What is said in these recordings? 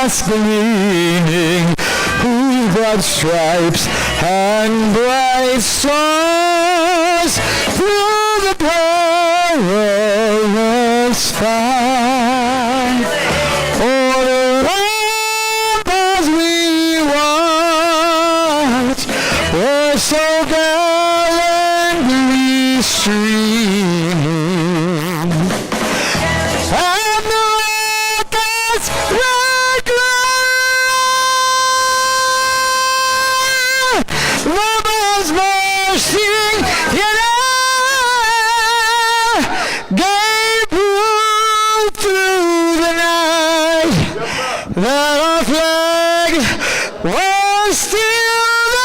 grass gleaming, who brought stripes and bright stars through the perilous fight. For the lamp as we watch were so gallantly streaming, and the rockets were glad, rebels marching in air, gave proof through the night that our flag was still there.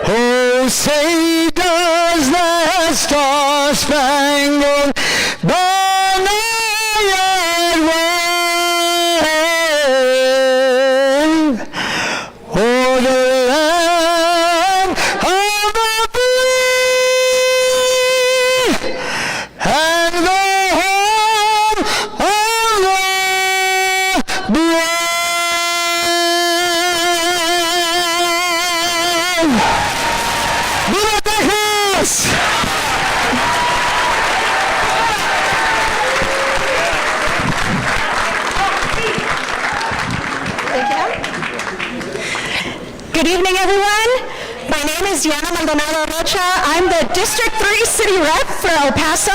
Oh, say does that star-spangled banner yet wave o'er the land of the free and the home of the brave. ¡Viva Texas! Good evening, everyone. My name is Diana Maldonado Rocha. I'm the District 3 City Rep for El Paso.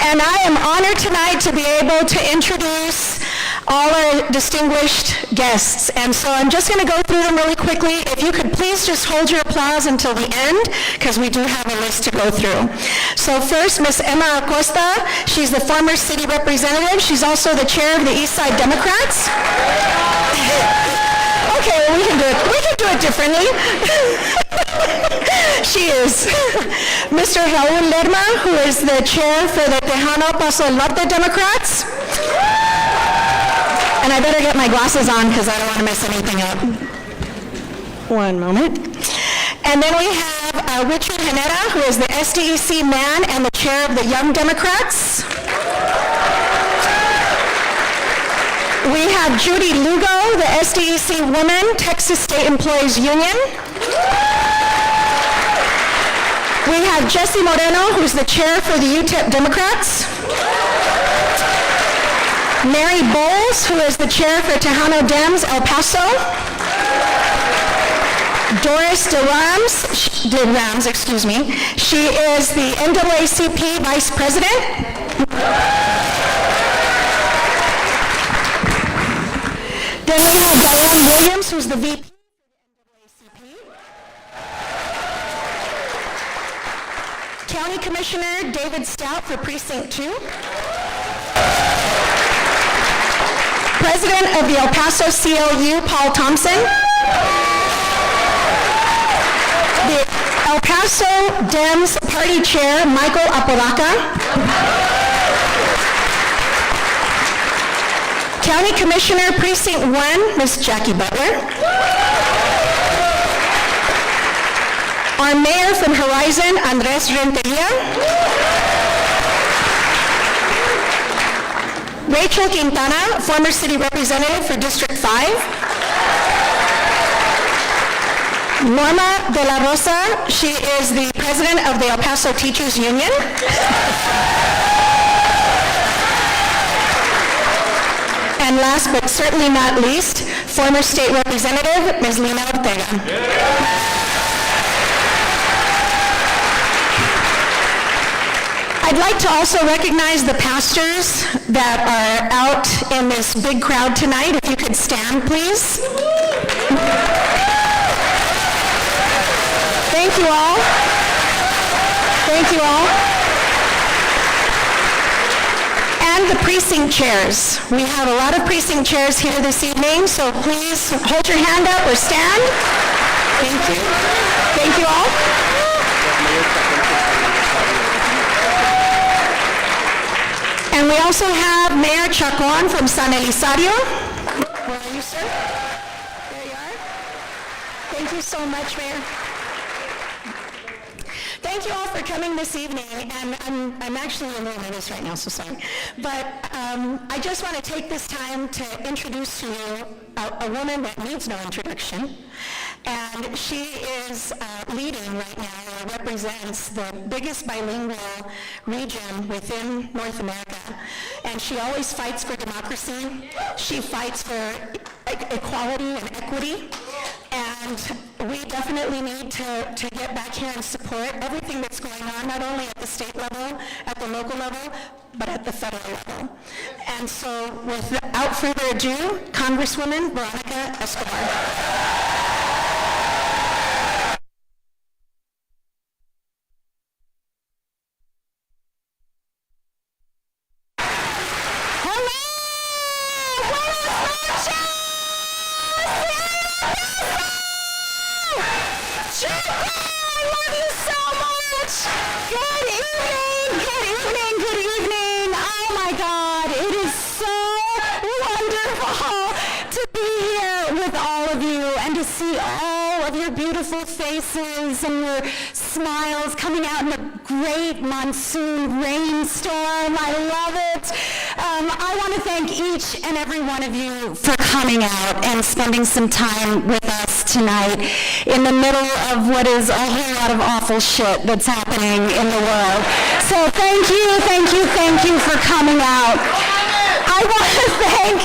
And I am honored tonight to be able to introduce all our distinguished guests. And so I'm just going to go through them really quickly. If you could please just hold your applause until the end, because we do have a list to go through. So first, Ms. Emma Acosta. She's the former city representative. She's also the chair of the East Side Democrats. Okay, well, we can do it differently. She is Mr. Raul Lerma, who is the chair for the Tejano Paso Norte Democrats. And I better get my glasses on because I don't want to mess anything up. One moment. And then we have Richard Hanera, who is the SDEC man and the chair of the Young Democrats. We have Judy Lugo, the SDEC woman, Texas State Employees Union. We have Jesse Moreno, who's the chair for the UTEP Democrats. Mary Bowles, who is the chair for Tejano Dems El Paso. Doris DeRams, she is the NAACP Vice President. Then we have Diane Williams, who's the VP. County Commissioner David Stout for Precinct 2. President of the El Paso CLU, Paul Thompson. The El Paso Dems Party Chair, Michael Apodaca. County Commissioner, Precinct 1, Ms. Jackie Butler. Our mayor from Horizon, Andres Renteria. Rachel Quintana, former city representative for District 5. Norma de la Rosa, she is the president of the El Paso Teachers Union. And last but certainly not least, former state representative, Ms. Lina Ortega. I'd like to also recognize the pastors that are out in this big crowd tonight. If you could stand, please. Thank you all. Thank you all. And the precinct chairs. We have a lot of precinct chairs here this evening, so please hold your hand up or stand. Thank you. Thank you all. And we also have Mayor Chacon from San Elizario. Where are you, sir? There you are. Thank you so much, Mayor. thank you all for coming this evening, and I'm actually a little nervous right now, so sorry. But I just want to take this time to introduce to you a woman that needs no introduction, and she is leading right now, or represents the biggest bilingual region within North America, and she always fights for democracy. She fights for equality and equity, and we definitely need to get back here and support everything that's going on, not only at the state level, at the local level, but at the federal level. And so without further ado, Congresswoman Veronica Escobar. Faces and your smiles coming out in a great monsoon rainstorm. I love it. I want to thank each and every one of you for coming out and spending some time with us tonight in the middle of what is a whole lot of awful shit that's happening in the world. So thank you for coming out. I want to thank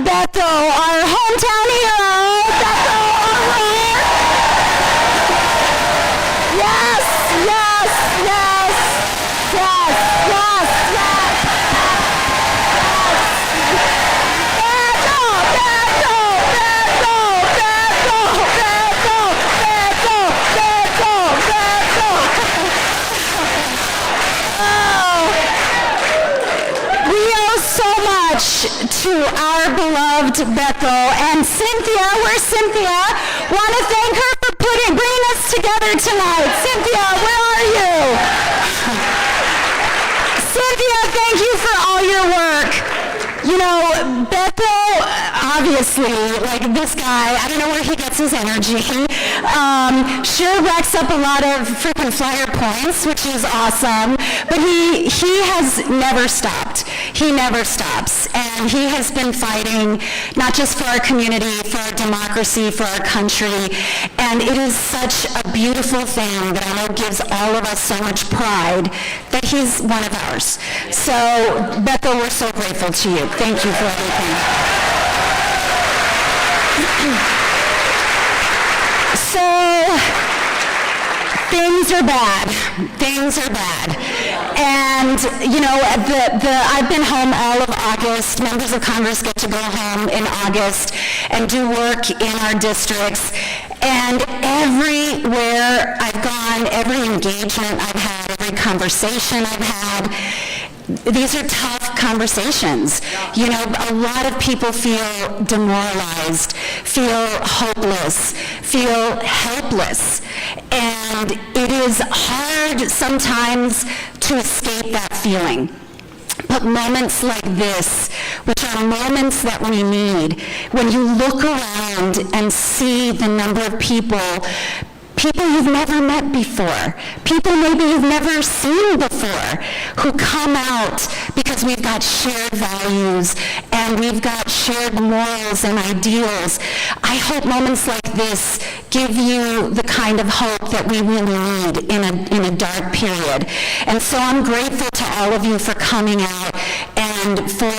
Beto, our hometown hero, Beto O'Rourke. Yes. We owe so much to our beloved Beto and Cynthia. Where's Cynthia? Want to thank her for bringing us together tonight. Cynthia, where are you? Cynthia, thank you for all your work. You know, Beto, obviously, like this guy, I don't know where he gets his energy. Sure racks up a lot of frequent flyer points, which is awesome, but he has never stopped. He never stops, and he has been fighting not just for our community, for our democracy, for our country, and it is such a beautiful thing that I know gives all of us so much pride that he's one of ours. So, Beto, we're so grateful to you. Thank you for everything. So, things are bad. And, you know, I've been home all of August. Members of Congress get to go home in August and do work in our districts. And everywhere I've gone, every engagement I've had, every conversation I've had, these are tough conversations. You know, a lot of people feel demoralized, feel hopeless, feel helpless. And it is hard sometimes to escape that feeling. But moments like this, which are moments that we need, when you look around and see the number of people you've never met before, people maybe you've never seen before, who come out because we've got shared values and we've got shared morals and ideals. I hope moments like this give you the kind of hope that we really need in a dark period. And so I'm grateful to all of you for coming out and for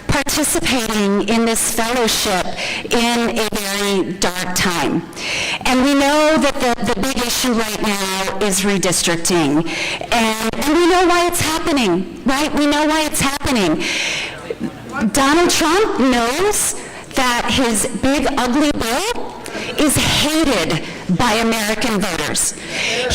participating in this fellowship in a very dark time. And we know that the big issue right now is redistricting. And we know why it's happening, right? We know why it's happening. Donald Trump knows that his big ugly bill is hated by American voters.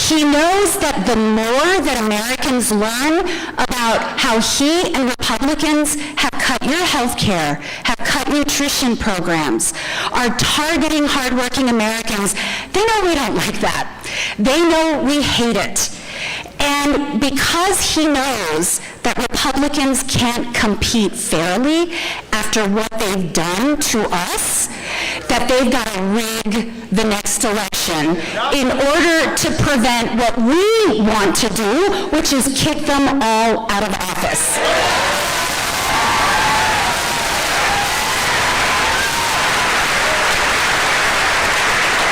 He knows that the more that Americans learn about how he and Republicans have cut your health care, have cut nutrition programs, are targeting hardworking Americans, they know we don't like that. They know we hate it. And because he knows that Republicans can't compete fairly after what they've done to us, that they've got to rig the next election in order to prevent what we want to do, which is kick them all out of office.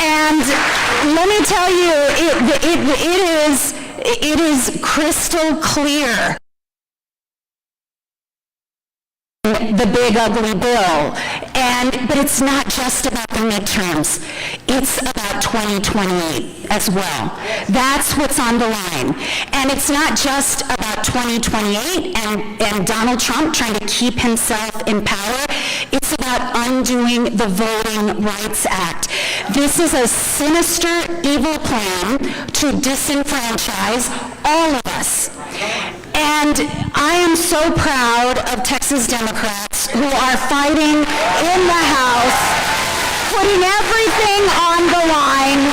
And let me tell you, it is crystal clear. The big ugly bill, but it's not just about the midterms. It's about 2028 as well. That's what's on the line. And it's not just about 2028 and Donald Trump trying to keep himself in power. It's about undoing the Voting Rights Act. This is a sinister, evil plan to disenfranchise all of us. And I am so proud of Texas Democrats who are fighting in the House, putting everything on the line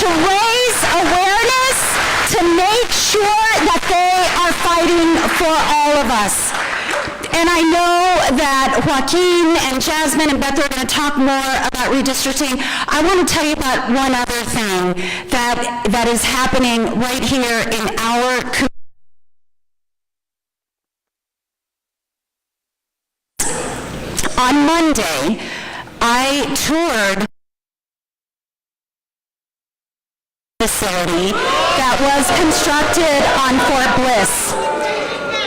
to raise awareness, to make sure that they are fighting for all of us. And I know that Joaquin and Jasmine and Beto are going to talk more about redistricting. I want to tell you about one other thing that is happening right here in our community. On Monday, I toured a facility that was constructed on Fort Bliss.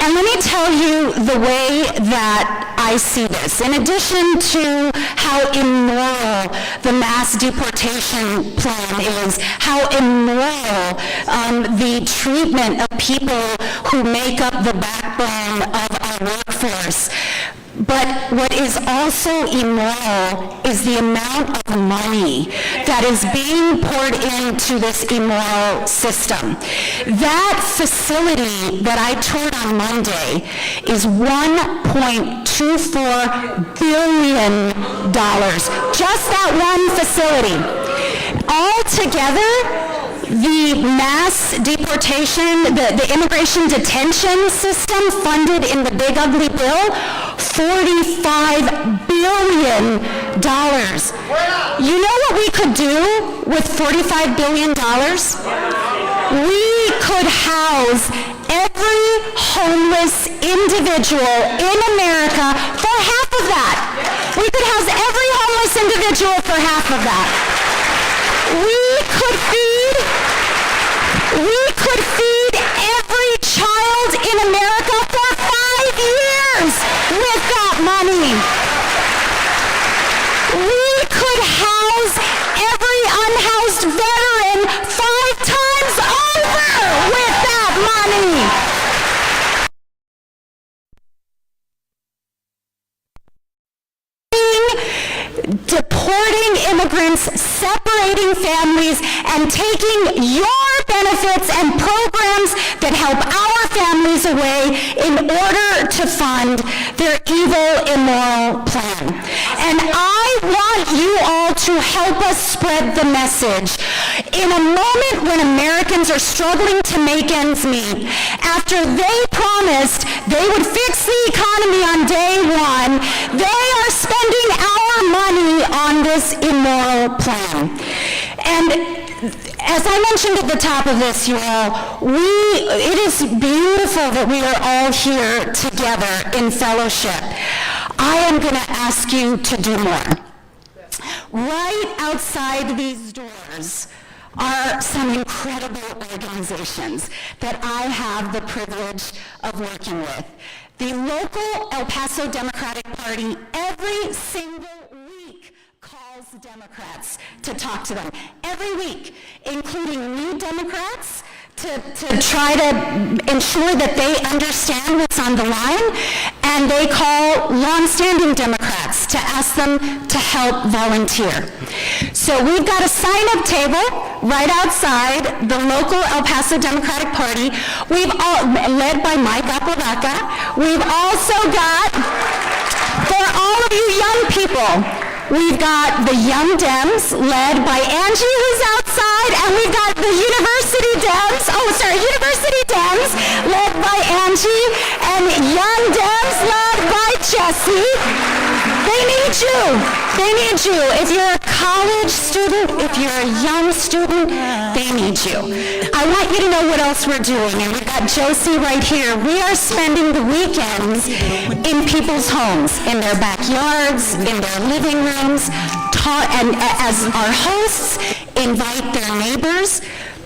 And let me tell you the way that I see this. In addition to how immoral the mass deportation plan is, how immoral the treatment of people who make up the backbone of our workforce, but what is also immoral is the amount of money that is being poured into this immoral system. That facility that I toured on Monday is $1.24 billion. Just that one facility. Altogether, the mass deportation, the immigration detention system funded in the big ugly bill, $45 billion. You know what we could do with $45 billion? We could house every homeless individual in America for half of that. We could house every homeless individual for half of that. We could feed every child in America for 5 years with that money. We could house every unhoused veteran 5 times over with that money. Deporting immigrants, separating families, and taking your benefits and programs that help our families away in order to fund their evil, immoral plan. And I want you all to help us spread the message. In a moment when Americans are struggling to make ends meet, after they promised they would fix the economy on day one, they are spending our money on this immoral plan. And as I mentioned at the top of this, you all, it is beautiful that we are all here together in fellowship. I am going to ask you to do more. Right outside these doors are some incredible organizations that I have the privilege of working with. The local El Paso Democratic Party every single week calls Democrats to talk to them. Every week, including new Democrats, to try to ensure that they understand what's on the line, and they call longstanding Democrats to ask them to help volunteer. So we've got a sign-up table right outside the local El Paso Democratic Party. Led by Mike Apodaca. We've also got, for all of you young people, we've got the Young Dems, led by Angie, who's outside, and we've got the University Dems, led by Angie, and Young Dems, led by Jesse. They need you. They need you. If you're a college student, if you're a young student, they need you. I want you to know what else we're doing. And we've got Josie right here. We are spending the weekends in people's homes, in their backyards, in their living rooms, and as our hosts, invite their neighbors,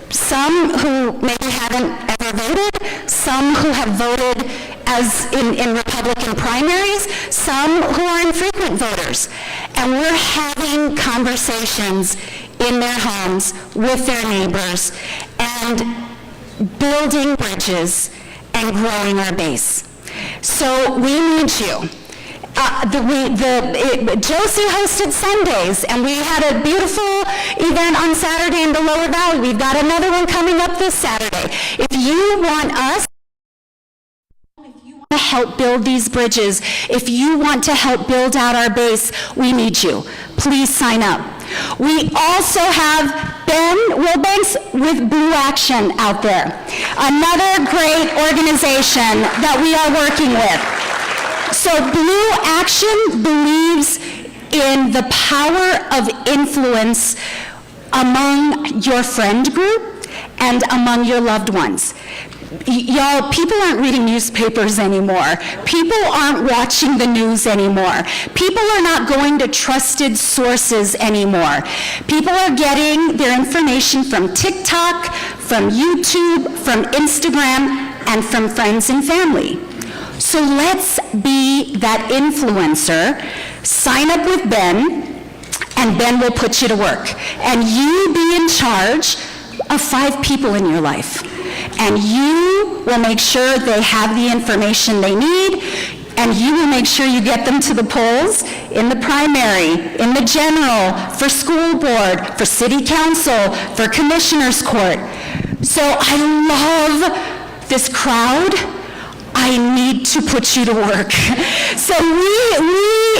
some who maybe haven't ever voted, some who have voted as in Republican primaries, some who are infrequent voters. And we're having conversations in their homes with their neighbors and building bridges and growing our base. So we need you. Josie hosted Sundays, and we had a beautiful event on Saturday in the Lower Valley. We've got another one coming up this Saturday. If you want us to help build these bridges, if you want to help build out our base, we need you. Please sign up. We also have Ben Wilbanks with Blue Action out there, another great organization that we are working with. So Blue Action believes in the power of influence among your friend group and among your loved ones. Y'all, people aren't reading newspapers anymore. People aren't watching the news anymore. People are not going to trusted sources anymore. People are getting their information from TikTok, from YouTube, from Instagram, and from friends and family. So let's be that influencer. Sign up with Ben, and Ben will put you to work. And you be in charge of 5 people in your life. And you will make sure they have the information they need, and you will make sure you get them to the polls in the primary, in the general, for school board, for city council, for commissioner's court. So I love this crowd. I need to put you to work. So we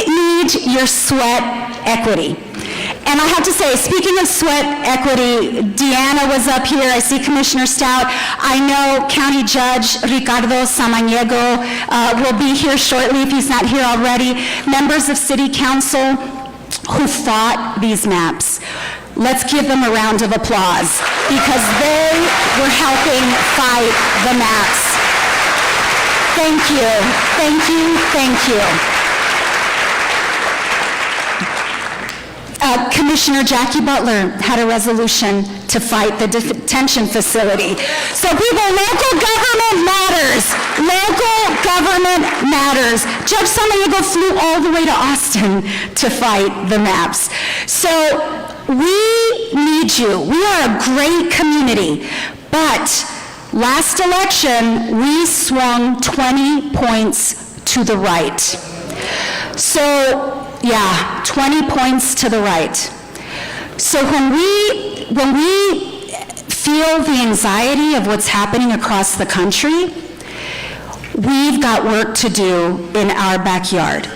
need your sweat equity. And I have to say, speaking of sweat equity, Deanna was up here. I see Commissioner Stout. I know County Judge Ricardo Samaniego will be here shortly if he's not here already. Members of City Council who fought these maps. Let's give them a round of applause because they were helping fight the maps. Thank you, thank you, thank you. Commissioner Jackie Butler had a resolution to fight the detention facility. So people, local government matters. Local government matters. Judge Samaniego flew all the way to Austin to fight the maps. So we need you. We are a great community, but last election, we swung 20 points to the right. So, yeah, 20 points to the right. So when we feel the anxiety of what's happening across the country, we've got work to do in our backyard.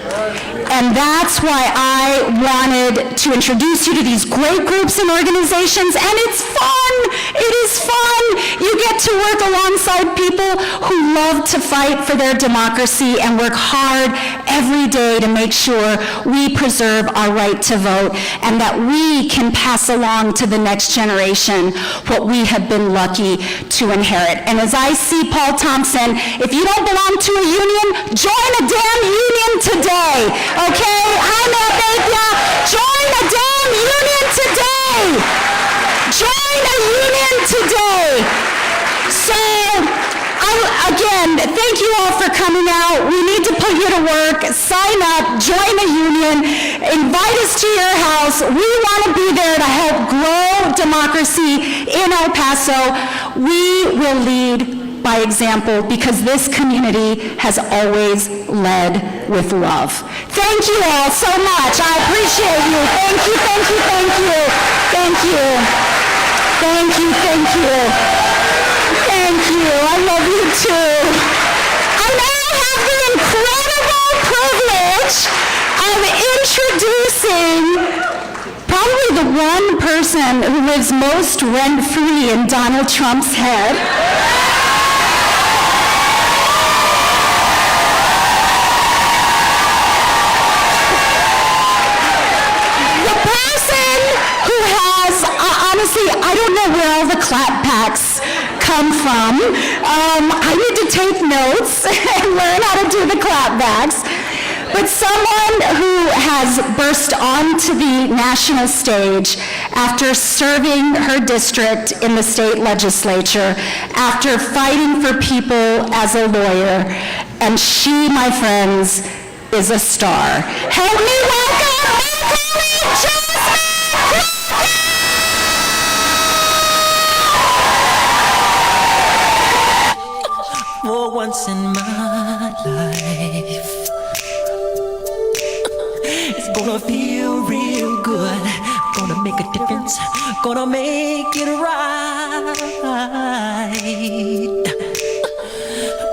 And that's why I wanted to introduce you to these great groups and organizations, and it's fun. It is fun. You get to work alongside people who love to fight for their democracy and work hard every day to make sure we preserve our right to vote and that we can pass along to the next generation what we have been lucky to inherit. And as I see Paul Thompson, if you don't belong to a union, join a damn union today. Okay, I'm Abethia. Join a damn union today. Join a union today. So, again, thank you all for coming out. We need to put you to work. Sign up, join a union, invite us to your house. We want to be there to help grow democracy in El Paso. We will lead by example because this community has always led with love. Thank you all so much. I appreciate you. Thank you, thank you, thank you. Thank you. Thank you, thank you. Thank you. I love you too. I now have the incredible privilege of introducing probably the one person who lives most rent-free in Donald Trump's head. honestly, I don't know where all the clapbacks come from. I need to take notes and learn how to do the clapbacks. But someone who has burst onto the national stage after serving her district in the state legislature, after fighting for people as a lawyer, and she, my friends, is a star. Help me welcome my colleague, Jasmine! For once in my life, it's gonna feel real good. Gonna make a difference. Gonna make it right.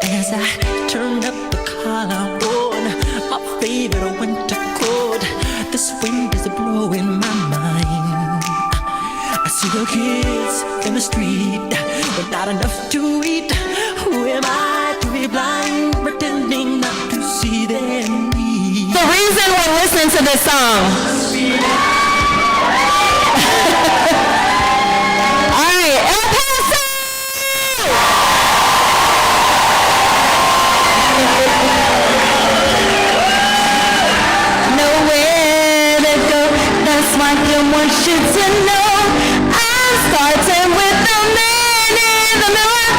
As I turn up the collar on my favorite winter coat, this wind is blowing my mind. I see the kids in the street, but not enough to eat. Who am I to be blind, pretending not to see their needs? The reason we're listening to this song. All right, El Paso! Nowhere to go, that's why I want you to know. I'm starting with the man in the mirror.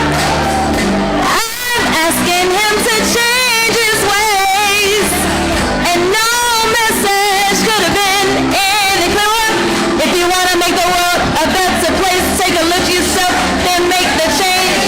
I'm asking him to change his ways, and no message could have been any clearer. If you want to make the world a better place, take a look yourself, then make the change.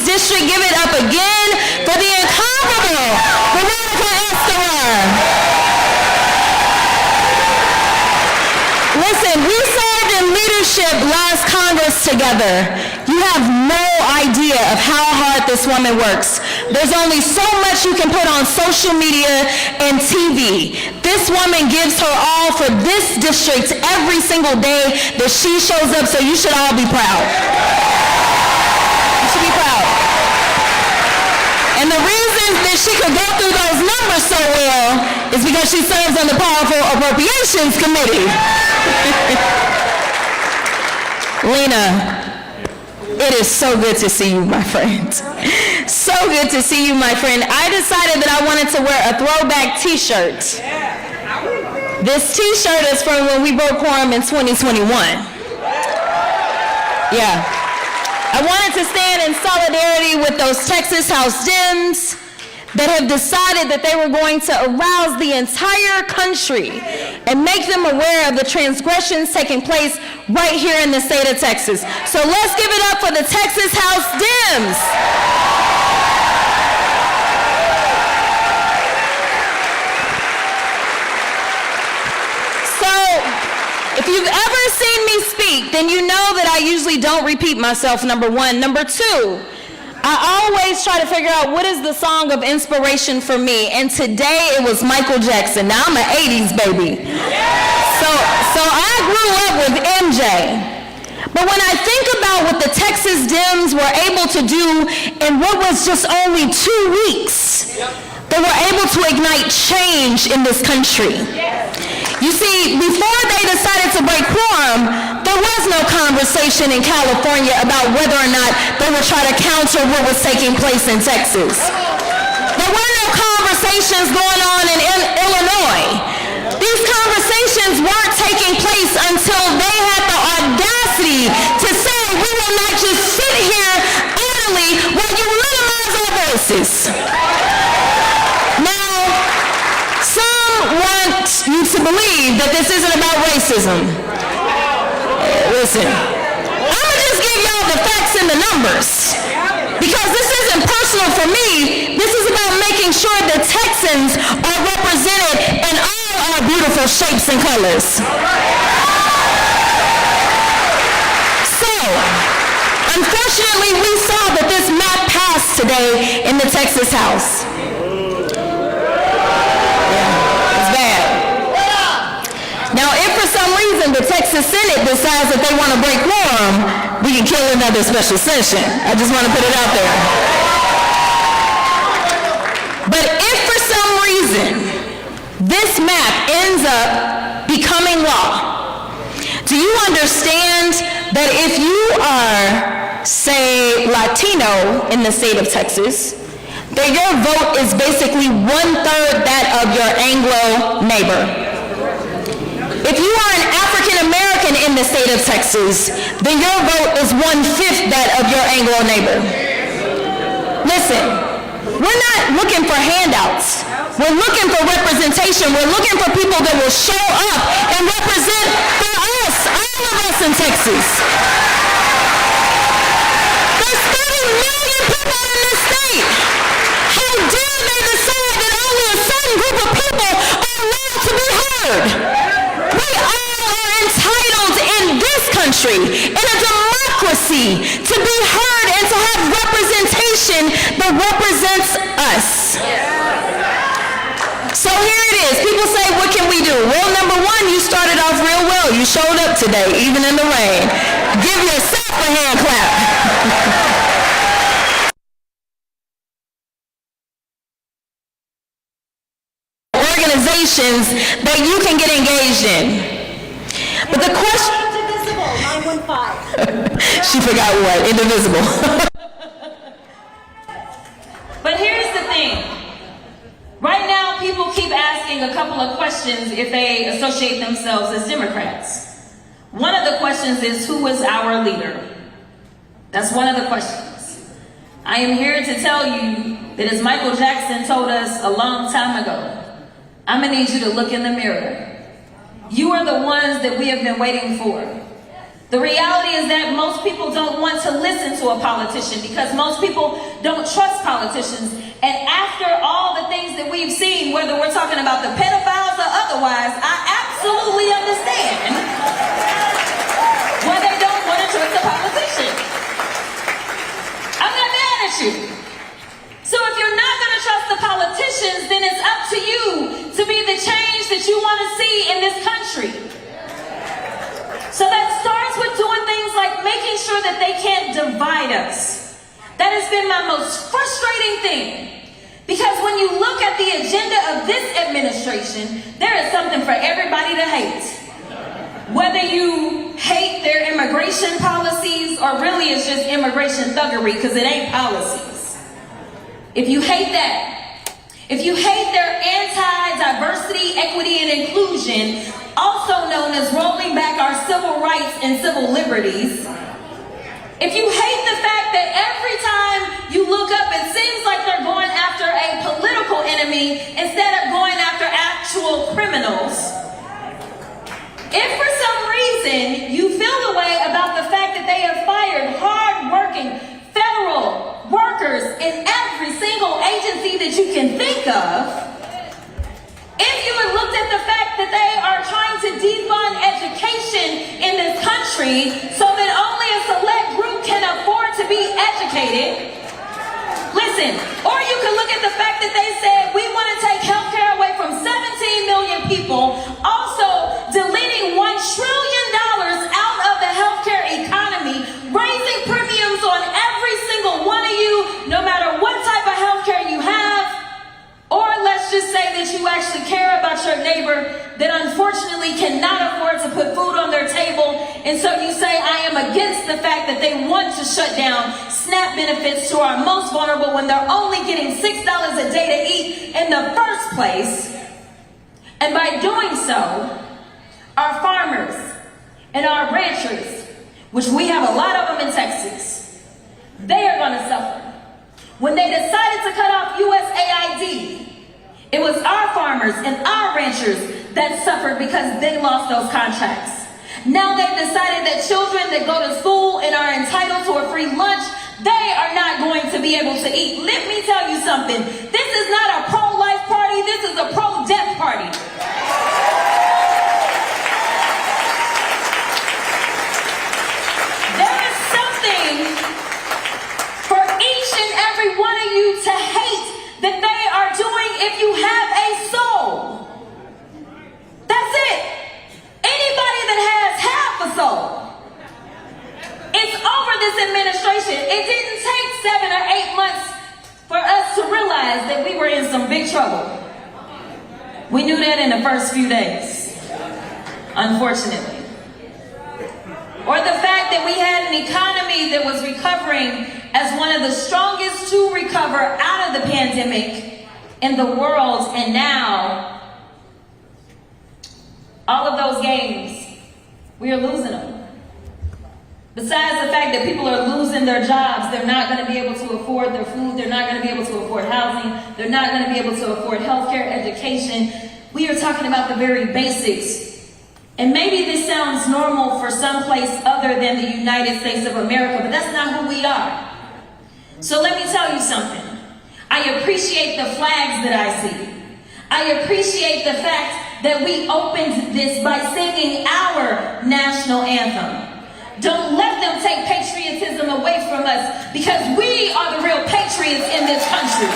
District, give it up again for the incomparable Veronica Escobar. Listen, we served in leadership last Congress together. You have no idea of how hard this woman works. There's only so much you can put on social media and TV. This woman gives her all for this district every single day that she shows up, so you should all be proud. You should be proud. And the reason that she could go through those numbers so well is because she serves on the Powerful Appropriations Committee. Lena, it is so good to see you, my friend. So good to see you, my friend. I decided that I wanted to wear a throwback t-shirt. This t-shirt is from when we broke quorum in 2021. Yeah. I wanted to stand in solidarity with those Texas House Dems that have decided that they were going to arouse the entire country and make them aware of the transgressions taking place right here in the state of Texas. So let's give it up for the Texas House Dems. If you've ever seen me speak, then you know that I usually don't repeat myself, number one. Number two, I always try to figure out what is the song of inspiration for me. And today it was Michael Jackson. Now I'm an 80s baby. So I grew up with MJ. But when I think about what the Texas Dems were able to do in what was just only 2 weeks, they were able to ignite change in this country. You see, before they decided to break quorum, there was no conversation in California about whether or not they would try to counter what was taking place in Texas. There were no conversations going on in Illinois. These conversations weren't taking place until they had the audacity to say, we will not just sit here idly while you minimize our voices. Want you to believe that this isn't about racism. Listen, I'm gonna just give y'all the facts and the numbers, because this isn't personal for me. This is about making sure that Texans are represented in all our beautiful shapes and colors. So, unfortunately, we saw that this map passed today in the Texas House. Now, if for some some reason the Texas Senate decides that they want to break quorum, we can kill another special session. I just want to put it out there. But if for some reason this map ends up becoming law, do you understand that if you are, say, Latino in the state of Texas, that your vote is basically 1/3 that of your Anglo neighbor? If you are an African American in the state of Texas, then your vote is 1/5 that of your Anglo neighbor. Listen, we're not looking for handouts. We're looking for representation. We're looking for people that will show up and represent for us, all of us in Texas. There's 30 million people in this state. How dare they decide that only a certain group of people are allowed to be heard? We all are entitled in this country, in a democracy, to be heard and to have representation that represents us. So here it is. People say, what can we do? Well, number one, you started off real well. You showed up today, even in the rain. Give yourself a hand clap. Organizations that you can get engaged in. But the question... Indivisible, 915. She forgot what? Indivisible. But here's the thing. Right now, people keep asking a couple of questions if they associate themselves as Democrats. One of the questions is, who is our leader? That's one of the questions. I am here to tell you that, as Michael Jackson told us a long time ago, I'm gonna need you to look in the mirror. You are the ones that we have been waiting for. The reality is that most people don't want to listen to a politician because most people don't trust politicians. And after all the things that we've seen, whether we're talking about the pedophiles or otherwise, I absolutely understand why they don't want to trust a politician. I'm not mad at you. So if you're not going to trust the politicians, then it's up to you to be the change that you want to see in this country. So that starts with doing things like making sure that they can't divide us. That has been my most frustrating thing. Because when you look at the agenda of this administration, there is something for everybody to hate. Whether you hate their immigration policies or really it's just immigration thuggery because it ain't policies. If you hate that, if you hate their anti-diversity, equity, and inclusion, also known as rolling back our civil rights and civil liberties, if you hate the fact that every time you look up, it seems like they're going after a political enemy instead of going after actual criminals, if for some reason you feel the way about the fact that they have fired hard-working federal workers in every single agency that you can think of, if you had looked at the fact that they are trying to defund education in this country so that only a select group can afford to be educated, listen, or you can look at the fact that they said we want to take healthcare away from 17 million people, also deleting $1 trillion out of the healthcare economy, raising premiums on every single one of you, no matter what type of healthcare you have, or let's just say that you actually care about your neighbor that unfortunately cannot afford to put food on their table, and so you say, I am against the fact that they want to shut down SNAP benefits to our most vulnerable when they're only getting $6 a day to eat in the first place. And by doing so, our farmers and our ranchers, which we have a lot of them in Texas, they are going to suffer. When they decided to cut off USAID, it was our farmers and our ranchers that suffered because they lost those contracts. Now they've decided that children that go to school and are entitled to a free lunch, they are not going to be able to eat. Let me tell you something. This is not a pro-life party. This is a pro-death party. There is something for each and every one of you to hate that they are doing if you have a soul. That's it. Anybody soul. It's over this administration. It didn't take 7 or 8 months for us to realize that we were in some big trouble. We knew that in the first few days, unfortunately. Or the fact that we had an economy that was recovering as one of the strongest to recover out of the pandemic in the world, and now all of those games, we are losing them. Besides the fact that people are losing their jobs, they're not going to be able to afford their food, they're not going to be able to afford housing, they're not going to be able to afford healthcare, education. We are talking about the very basics. And maybe this sounds normal for some place other than the United States of America, but that's not who we are. So let me tell you something. I appreciate the flags that I see. I appreciate the fact that we opened this by singing our national anthem. Don't let them take patriotism away from us, because we are the real patriots in this country.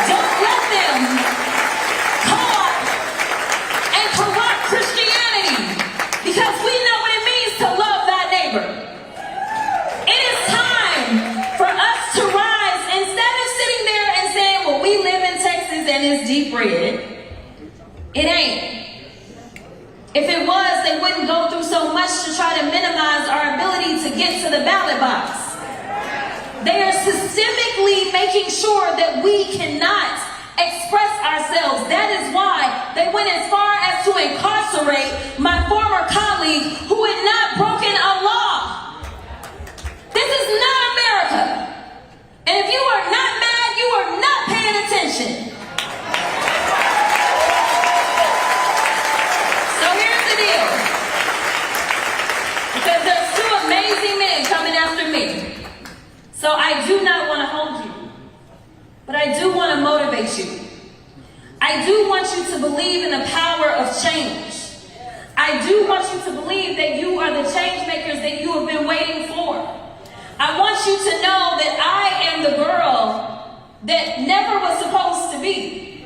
Don't let them co-opt and corrupt Christianity, because we know what it means to love thy neighbor. It is time for us to rise, instead of sitting there and saying, well, we live in Texas and it's deep red. It ain't. If it was, they wouldn't go through so much to try to minimize our ability to get to the ballot box. They are systemically making sure that we cannot express ourselves. That is why they went as far as to incarcerate my former colleague who had not broken a law. This is not America. And if you are not mad, you are not paying attention. Because there's 2 amazing men coming after me. So I do not want to hold you, but I do want to motivate you. I do want you to believe in the power of change. I do want you to believe that you are the change makers that you have been waiting for. I want you to know that I am the girl that never was supposed to be.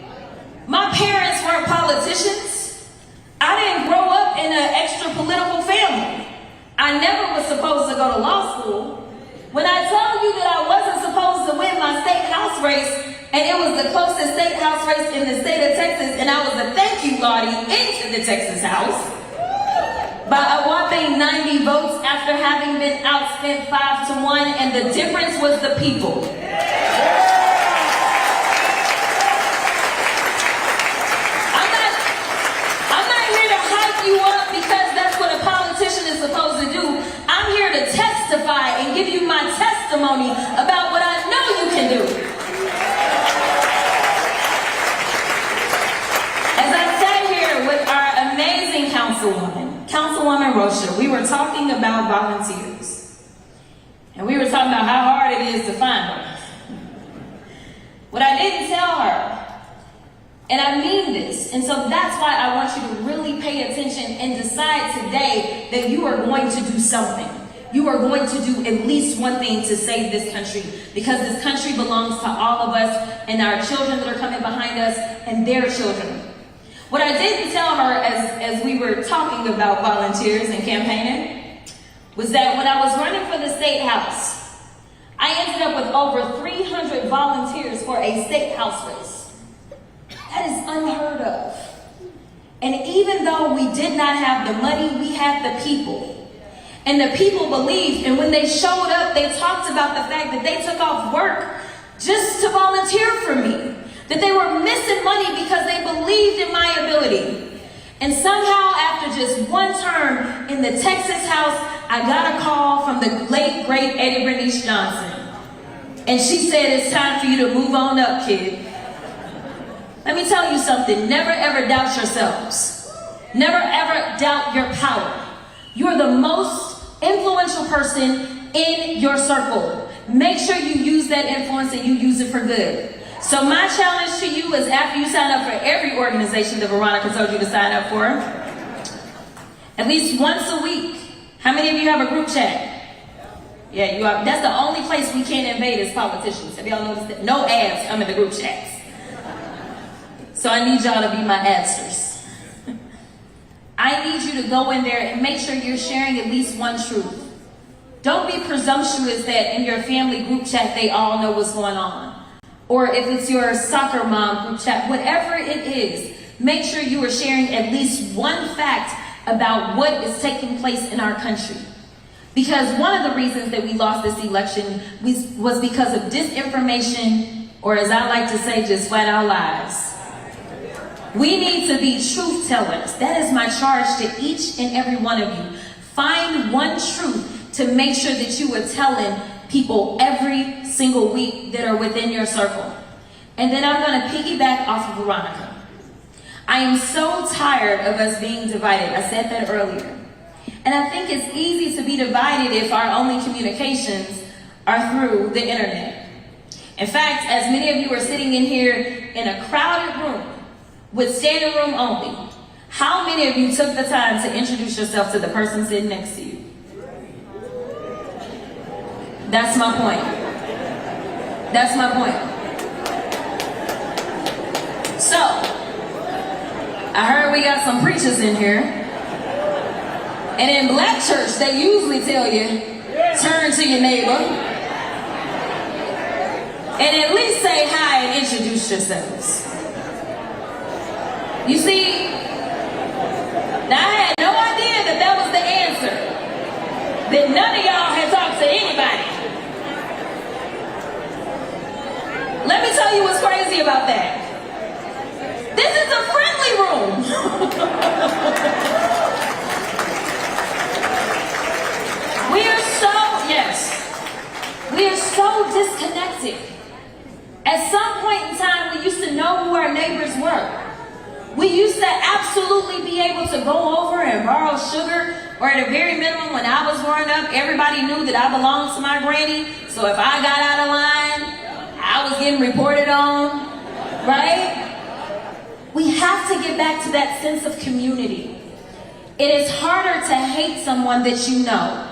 My parents weren't politicians. I didn't grow up in an extra political family. I never was supposed to go to law school. When I told you that I wasn't supposed to win my state house race, and it was the closest state house race in the state of Texas, and I was a thank you Lottie into the Texas House by a whopping 90 votes after having been outspent 5-1, and the difference was the people. I'm not here to hype you up because that's what a politician is supposed to do. I'm here to testify and give you my testimony about what I know you can do. As I sat here with our amazing Councilwoman Rocha, we were talking about volunteers. And we were talking about how hard it is to find them. What I didn't tell her, and I mean this, and so that's why I want you to really pay attention and decide today that you are going to do something. You are going to do at least one thing to save this country, because this country belongs to all of us and our children that are coming behind us and their children. What I didn't tell her as we were talking about volunteers and campaigning was that when I was running for the state house, I ended up with over 300 volunteers for a state house race. That is unheard of. And even though we did not have the money, we had the people. And the people believed, and when they showed up, they talked about the fact that they took off work just to volunteer for me. That they were missing money because they believed in my ability. And somehow, after just one term in the Texas House, I got a call from the late, great Eddie Bernice Johnson. And she said, it's time for you to move on up, kid. Let me tell you something. Never ever doubt yourselves. Never ever doubt your power. You're the most influential person in your circle. Make sure you use that influence and you use it for good. So my challenge to you is, after you sign up for every organization that Veronica told you to sign up for, at least once a week. How many of you have a group chat? Yeah, you are. That's the only place we can't invade as politicians. Have y'all noticed that? No ads come in the group chats. So I need y'all to be my answers. I need you to go in there and make sure you're sharing at least one truth. Don't be presumptuous that in your family group chat they all know what's going on. Or if it's your soccer mom group chat, whatever it is, make sure you are sharing at least one fact about what is taking place in our country. Because one of the reasons that we lost this election was because of disinformation, or as I like to say, just flat out lies. We need to be truth tellers. That is my charge to each and every one of you. Find one truth to make sure that you are telling people every single week that are within your circle. And then I'm going to piggyback off of Veronica. I am so tired of us being divided. I said that earlier. And I think it's easy to be divided if our only communications are through the internet. In fact, as many of you are sitting in here in a crowded room with standing room only, how many of you took the time to introduce yourself to the person sitting next to you? That's my point. That's my point. So, I heard we got some preachers in here. And in black church, they usually tell you, turn to your neighbor and at least say hi and introduce yourselves. You see, now I had no idea that that was the answer. That none of y'all had talked to anybody. Let me tell you what's crazy about that. This is a friendly room. We are so disconnected. At some point in time, we used to know who our neighbors were. We used to absolutely be able to go over and borrow sugar, or at a very minimum, when I was growing up, everybody knew that I belonged to my granny. So if I got out of line, I was getting reported on, right? We have to get back to that sense of community. It is harder to hate someone that you know.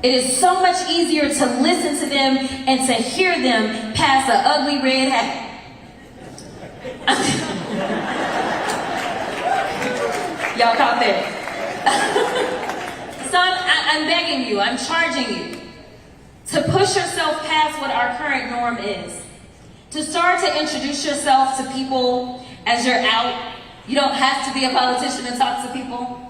It is so much easier to listen to them and to hear them pass an ugly red hat. Y'all caught that? Son, I'm begging you, I'm charging you to push yourself past what our current norm is. To start to introduce yourself to people as you're out. You don't have to be a politician and talk to people.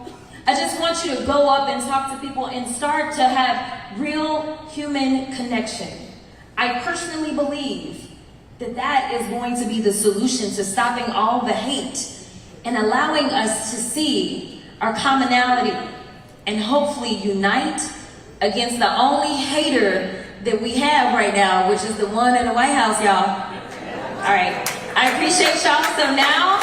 I just want you to go up and talk to people and start to have real human connection. I personally believe that that is going to be the solution to stopping all the hate and allowing us to see our commonality and hopefully unite against the only hater that we have right now, which is the one in the White House, y'all. All right, I appreciate y'all. So now,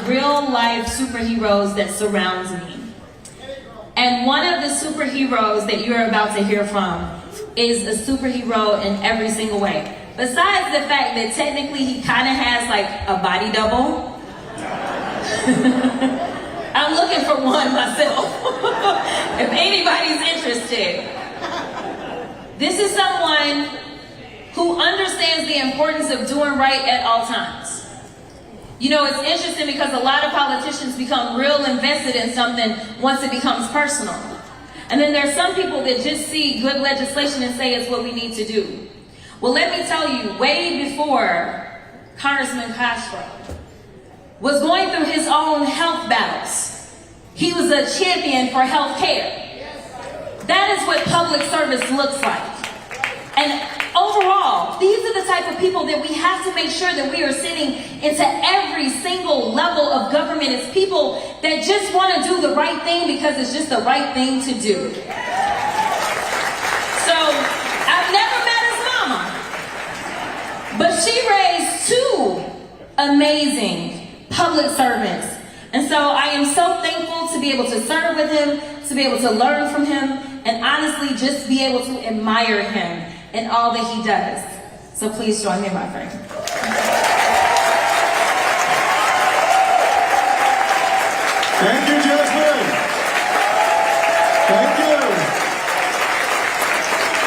real life superheroes that surrounds me. And one of the superheroes that you're about to hear from is a superhero in every single way. Besides the fact that technically he kind of has like a body double. I'm looking for one myself. If anybody's interested. This is someone who understands the importance of doing right at all times. You know, it's interesting because a lot of politicians become real invested in something once it becomes personal. And then there's some people that just see good legislation and say it's what we need to do. Well, let me tell you, way before Congressman Castro was going through his own health battles, he was a champion for health care. That is what public service looks like. And overall, these are the type of people that we have to make sure that we are sitting into every single level of government. It's people that just want to do the right thing because it's just the right thing to do. So, I've never met his mama, but she raised two amazing public servants. And so I am so thankful to be able to serve with him, to be able to learn from him, and honestly just be able to admire him and all that he does. So please join me in my prayer. Thank you, Jasmine. Thank you.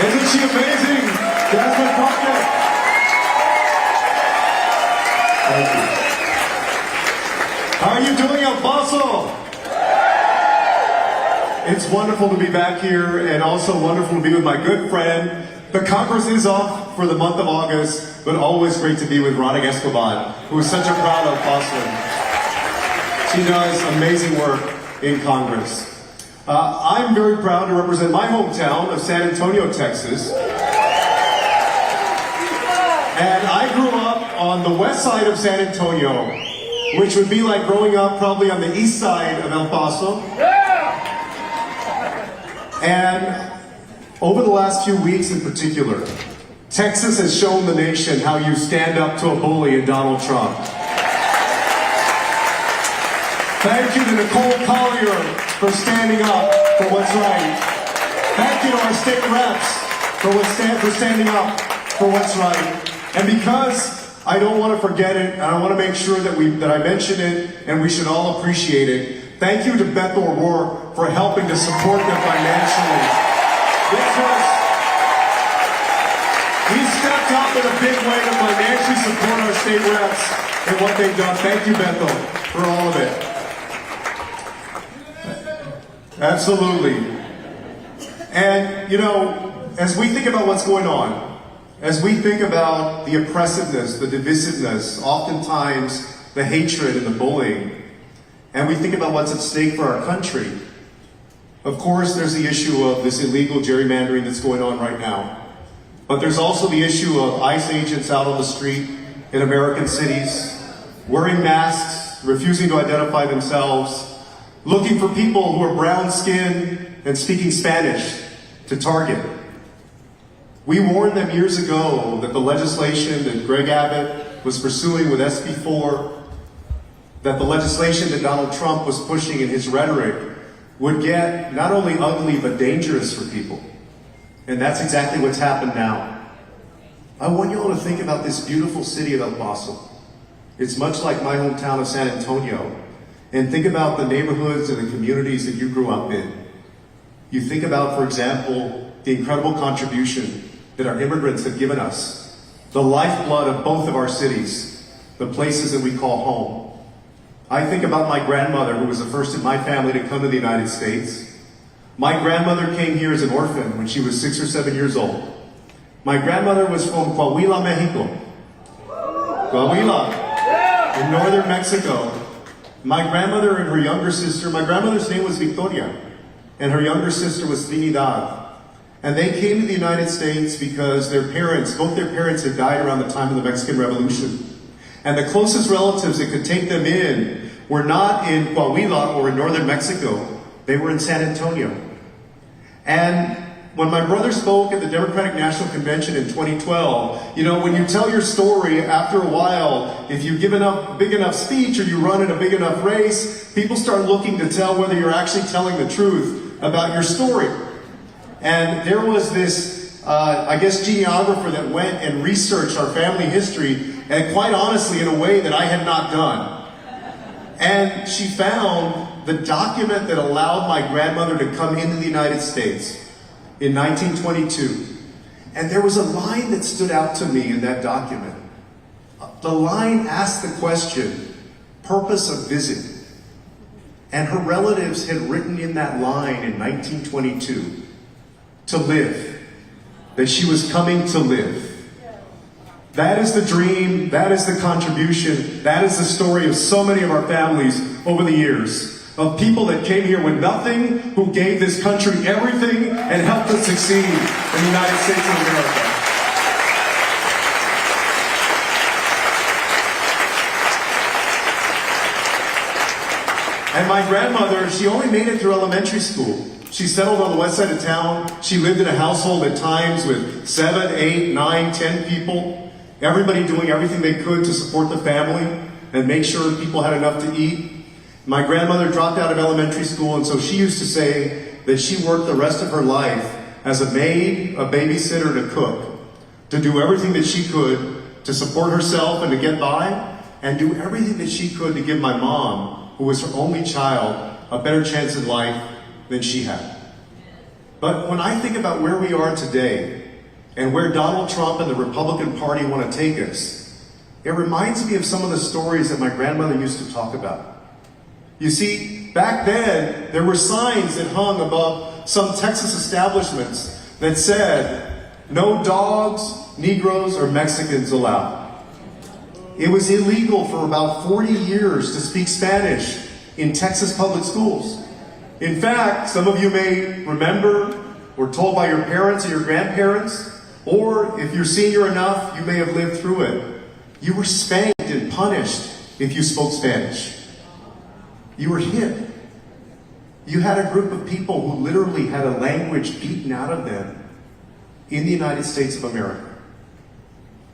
Isn't she amazing? Jasmine Pocket. Thank you. How are you doing, El Paso? It's wonderful to be back here, and also wonderful to be with my good friend. The Congress is off for the month of August, but always great to be with Veronica Escobar, who is such a proud El Pasoan. She does amazing work in Congress. I'm very proud to represent my hometown of San Antonio, Texas. And I grew up on the west side of San Antonio, which would be like growing up probably on the east side of El Paso. And over the last few weeks in particular, Texas has shown the nation how you stand up to a bully in Donald Trump. Thank you to Nicole Collier for standing up for what's right. Thank you to our state reps for standing up for what's right. And because I don't want to forget it, and I want to make sure that I mention it, and we should all appreciate it, thank you to Beto O'Rourke for helping to support them financially. He stepped up in a big way to financially support our state reps and what they've done. Thank you, Beto, for all of it. Absolutely. And, you know, as we think about what's going on, as we think about the oppressiveness, the divisiveness, oftentimes the hatred and the bullying, and we think about what's at stake for our country, of course there's the issue of this illegal gerrymandering that's going on right now. But there's also the issue of ICE agents out on the street in American cities, wearing masks, refusing to identify themselves, looking for people who are brown-skinned and speaking Spanish to target. We warned them years ago that the legislation that Greg Abbott was pursuing with SB4, that the legislation that Donald Trump was pushing in his rhetoric would get not only ugly but dangerous for people. And that's exactly what's happened now. I want you all to think about this beautiful city of El Paso. It's much like my hometown of San Antonio. And think about the neighborhoods and the communities that you grew up in. You think about, for example, the incredible contribution that our immigrants have given us, the lifeblood of both of our cities, the places that we call home. I think about my grandmother, who was the first in my family to come to the United States. My grandmother came here as an orphan when she was 6 or 7 years old. My grandmother was from Coahuila, Mexico. Coahuila, in northern Mexico. My grandmother and her younger sister, my grandmother's name was Victoria, and her younger sister was Trinidad. And they came to the United States because both their parents had died around the time of the Mexican Revolution. And the closest relatives that could take them in were not in Coahuila or in northern Mexico, they were in San Antonio. And when my brother spoke at the Democratic National Convention in 2012, you know, when you tell your story, after a while, if you give a big enough speech or you run in a big enough race, people start looking to tell whether you're actually telling the truth about your story. And there was this, geneographer that went and researched our family history, and quite honestly, in a way that I had not done. And she found the document that allowed my grandmother to come into the United States in 1922. And there was a line that stood out to me in that document. The line asked the question, purpose of visit. And her relatives had written in that line in 1922, to live, that she was coming to live. That is the dream, that is the contribution, that is the story of so many of our families over the years, of people that came here with nothing, who gave this country everything and helped us succeed in the United States of America. And my grandmother, she only made it through elementary school. She settled on the west side of town. She lived in a household at times with 7, 8, 9, 10 people. Everybody doing everything they could to support the family and make sure people had enough to eat. My grandmother dropped out of elementary school, and so she used to say, that she worked the rest of her life as a maid, a babysitter, and a cook, to do everything that she could to support herself and to get by, and do everything that she could to give my mom, who was her only child, a better chance in life than she had. But when I think about where we are today, and where Donald Trump and the Republican Party want to take us, it reminds me of some of the stories that my grandmother used to talk about. You see, back then, there were signs that hung above some Texas establishments that said, "No dogs, Negroes, or Mexicans allowed." It was illegal for about 40 years to speak Spanish in Texas public schools. In fact, some of you may remember or told by your parents or your grandparents, or if you're senior enough, you may have lived through it. You were spanked and punished if you spoke Spanish. You were hit. You had a group of people who literally had a language beaten out of them in the United States of America.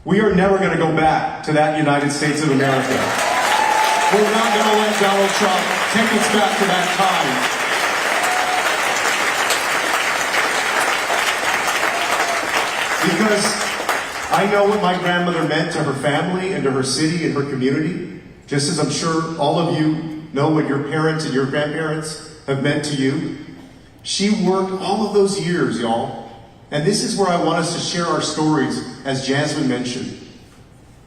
We are never going to go back to that United States of America. We're not going to let Donald Trump take us back to that time. Because I know what my grandmother meant to her family and to her city and her community, just as I'm sure all of you know what your parents and your grandparents have meant to you. She worked all of those years, y'all. And this is where I want us to share our stories, as Jasmine mentioned.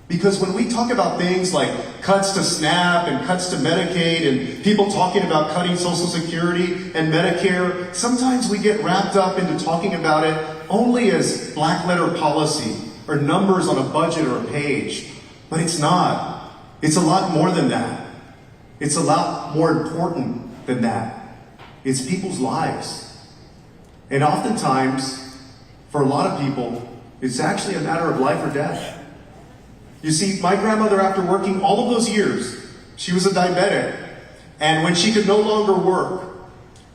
Because when we talk about things like cuts to SNAP and cuts to Medicaid and people talking about cutting Social Security and Medicare, sometimes we get wrapped up into talking about it only as black letter policy or numbers on a budget or a page. But it's not. It's a lot more than that. It's a lot more important than that. It's people's lives. And oftentimes, for a lot of people, it's actually a matter of life or death. You see, my grandmother, after working all of those years, she was a diabetic, and when she could no longer work,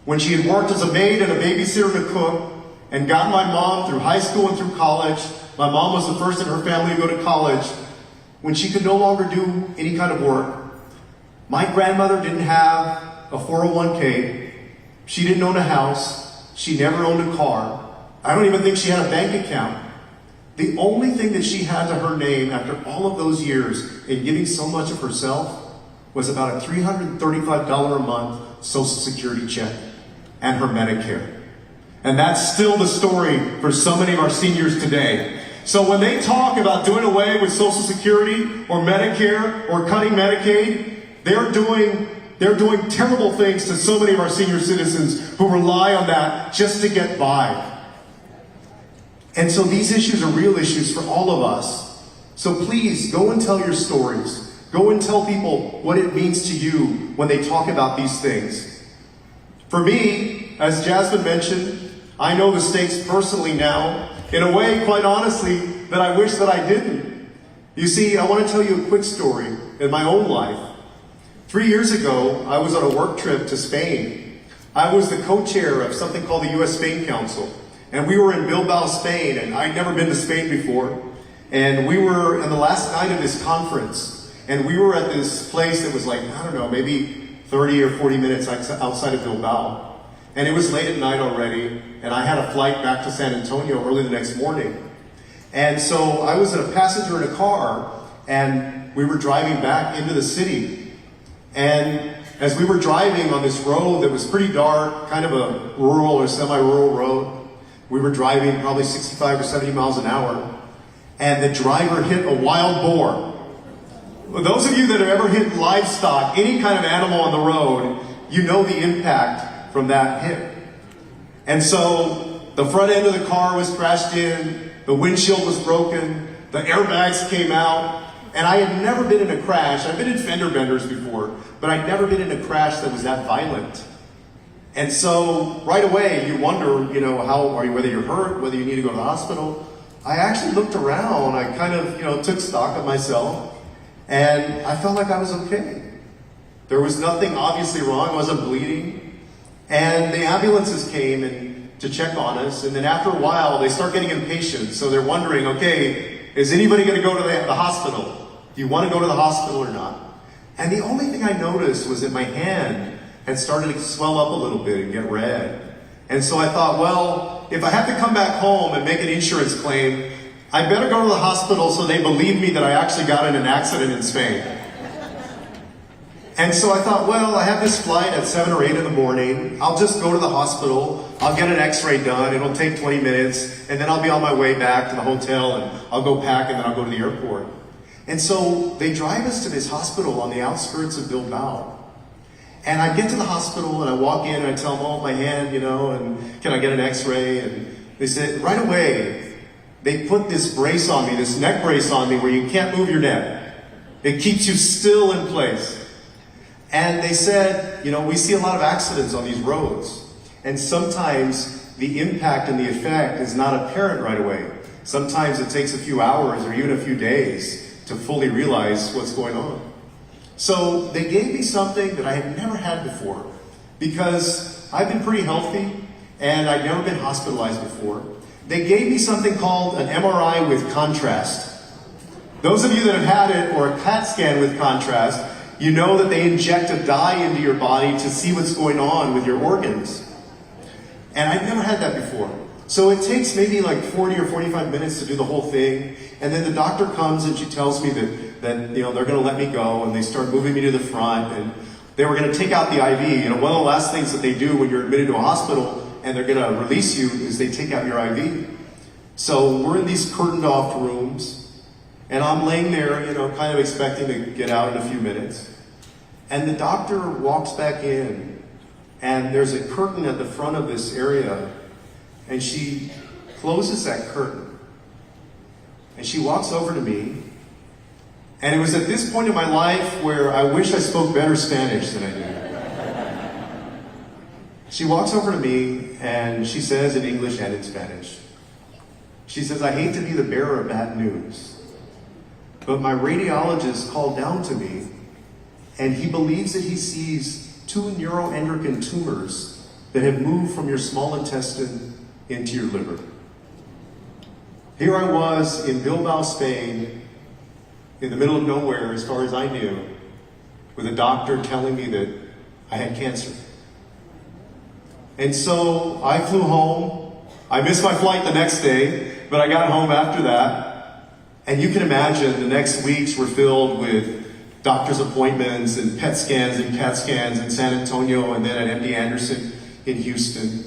when she had worked as a maid and a babysitter and a cook, and got my mom through high school and through college, my mom was the first in her family to go to college, when she could no longer do any kind of work, my grandmother didn't have a 401k, she didn't own a house, she never owned a car, I don't even think she had a bank account. The only thing that she had to her name after all of those years in giving so much of herself was about a $335 a month Social Security check and her Medicare. And that's still the story for so many of our seniors today. So when they talk about doing away with Social Security or Medicare or cutting Medicaid, they're doing terrible things to so many of our senior citizens who rely on that just to get by. And so these issues are real issues for all of us. So please go and tell your stories. Go and tell people what it means to you when they talk about these things. For me, as Jasmine mentioned, I know the stakes personally now, in a way, quite honestly, that I wish that I didn't. You see, I want to tell you a quick story in my own life. 3 years ago, I was on a work trip to Spain. I was the co-chair of something called the U.S. Spain Council. And we were in Bilbao, Spain, and I'd never been to Spain before. And we were on the last night of this conference, and we were at this place that was like, I don't know, maybe 30 or 40 minutes outside of Bilbao. And it was late at night already, and I had a flight back to San Antonio early the next morning. And so I was a passenger in a car, and we were driving back into the city. And as we were driving on this road that was pretty dark, kind of a rural or semi-rural road, we were driving probably 65 or 70 miles an hour, and the driver hit a wild boar. Well, those of you that have ever hit livestock, any kind of animal on the road, you know the impact from that hit. And so the front end of the car was crashed in, the windshield was broken, the airbags came out, and I had never been in a crash. I've been in fender benders before, but I'd never been in a crash that was that violent. And so right away you wonder, whether you're hurt, whether you need to go to the hospital. I actually looked around, I kind of, took stock of myself, and I felt like I was okay. There was nothing obviously wrong, I wasn't bleeding. And the ambulances came to check on us, and then after a while they start getting impatient, so they're wondering, okay, is anybody going to go to the hospital? Do you want to go to the hospital or not? And the only thing I noticed was that my hand had started to swell up a little bit and get red. And so I thought, well, if I have to come back home and make an insurance claim, I better go to the hospital so they believe me that I actually got in an accident in Spain. And so I thought, well, I have this flight at 7 or 8 in the morning. I'll just go to the hospital. I'll get an x-ray done. It'll take 20 minutes. And then I'll be on my way back to the hotel and I'll go pack and then I'll go to the airport. And so they drive us to this hospital on the outskirts of Bilbao. And I get to the hospital and I walk in and I tell them, oh, my hand, you know, and can I get an x-ray? And they said, right away, they put this brace on me, this neck brace on me where you can't move your neck. It keeps you still in place. And they said, you know, we see a lot of accidents on these roads. And sometimes the impact and the effect is not apparent right away. Sometimes it takes a few hours or even a few days to fully realize what's going on. So they gave me something that I had never had before because I've been pretty healthy and I'd never been hospitalized before. They gave me something called an MRI with contrast. Those of you that have had it, or a CAT scan with contrast, you know that they inject a dye into your body to see what's going on with your organs. And I've never had that before. So it takes maybe like 40 or 45 minutes to do the whole thing. And then the doctor comes and she tells me that you know, they're going to let me go, and they start moving me to the front, and they were going to take out the IV. You know, one of the last things that they do when you're admitted to a hospital and they're going to release you is they take out your IV. So we're in these curtained off rooms, and I'm laying there, you know, kind of expecting to get out in a few minutes. And the doctor walks back in, and there's a curtain at the front of this area, and she closes that curtain. And she walks over to me, and it was at this point in my life where I wish I spoke better Spanish than I do. She walks over to me, and she says in English and in Spanish, she says, I hate to be the bearer of bad news, but my radiologist called down to me, and he believes that he sees 2 neuroendocrine tumors that have moved from your small intestine into your liver. Here I was in Bilbao, Spain, in the middle of nowhere, as far as I knew, with a doctor telling me that I had cancer. And so I flew home. I missed my flight the next day, but I got home after that. And you can imagine the next weeks were filled with doctor's appointments and PET scans and CAT scans in San Antonio and then at MD Anderson in Houston.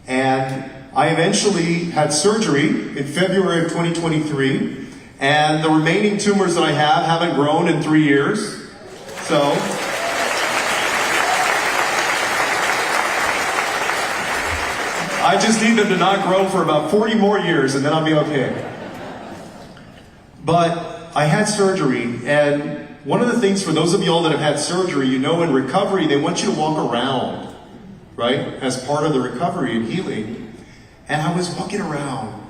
And I eventually had surgery in February of 2023. And the remaining tumors that I have haven't grown in 3 years. So I just need them to not grow for about 40 more years and then I'll be okay. But I had surgery, and one of the things for those of you all that have had surgery, you know in recovery they want you to walk around, right? As part of the recovery and healing. And I was walking around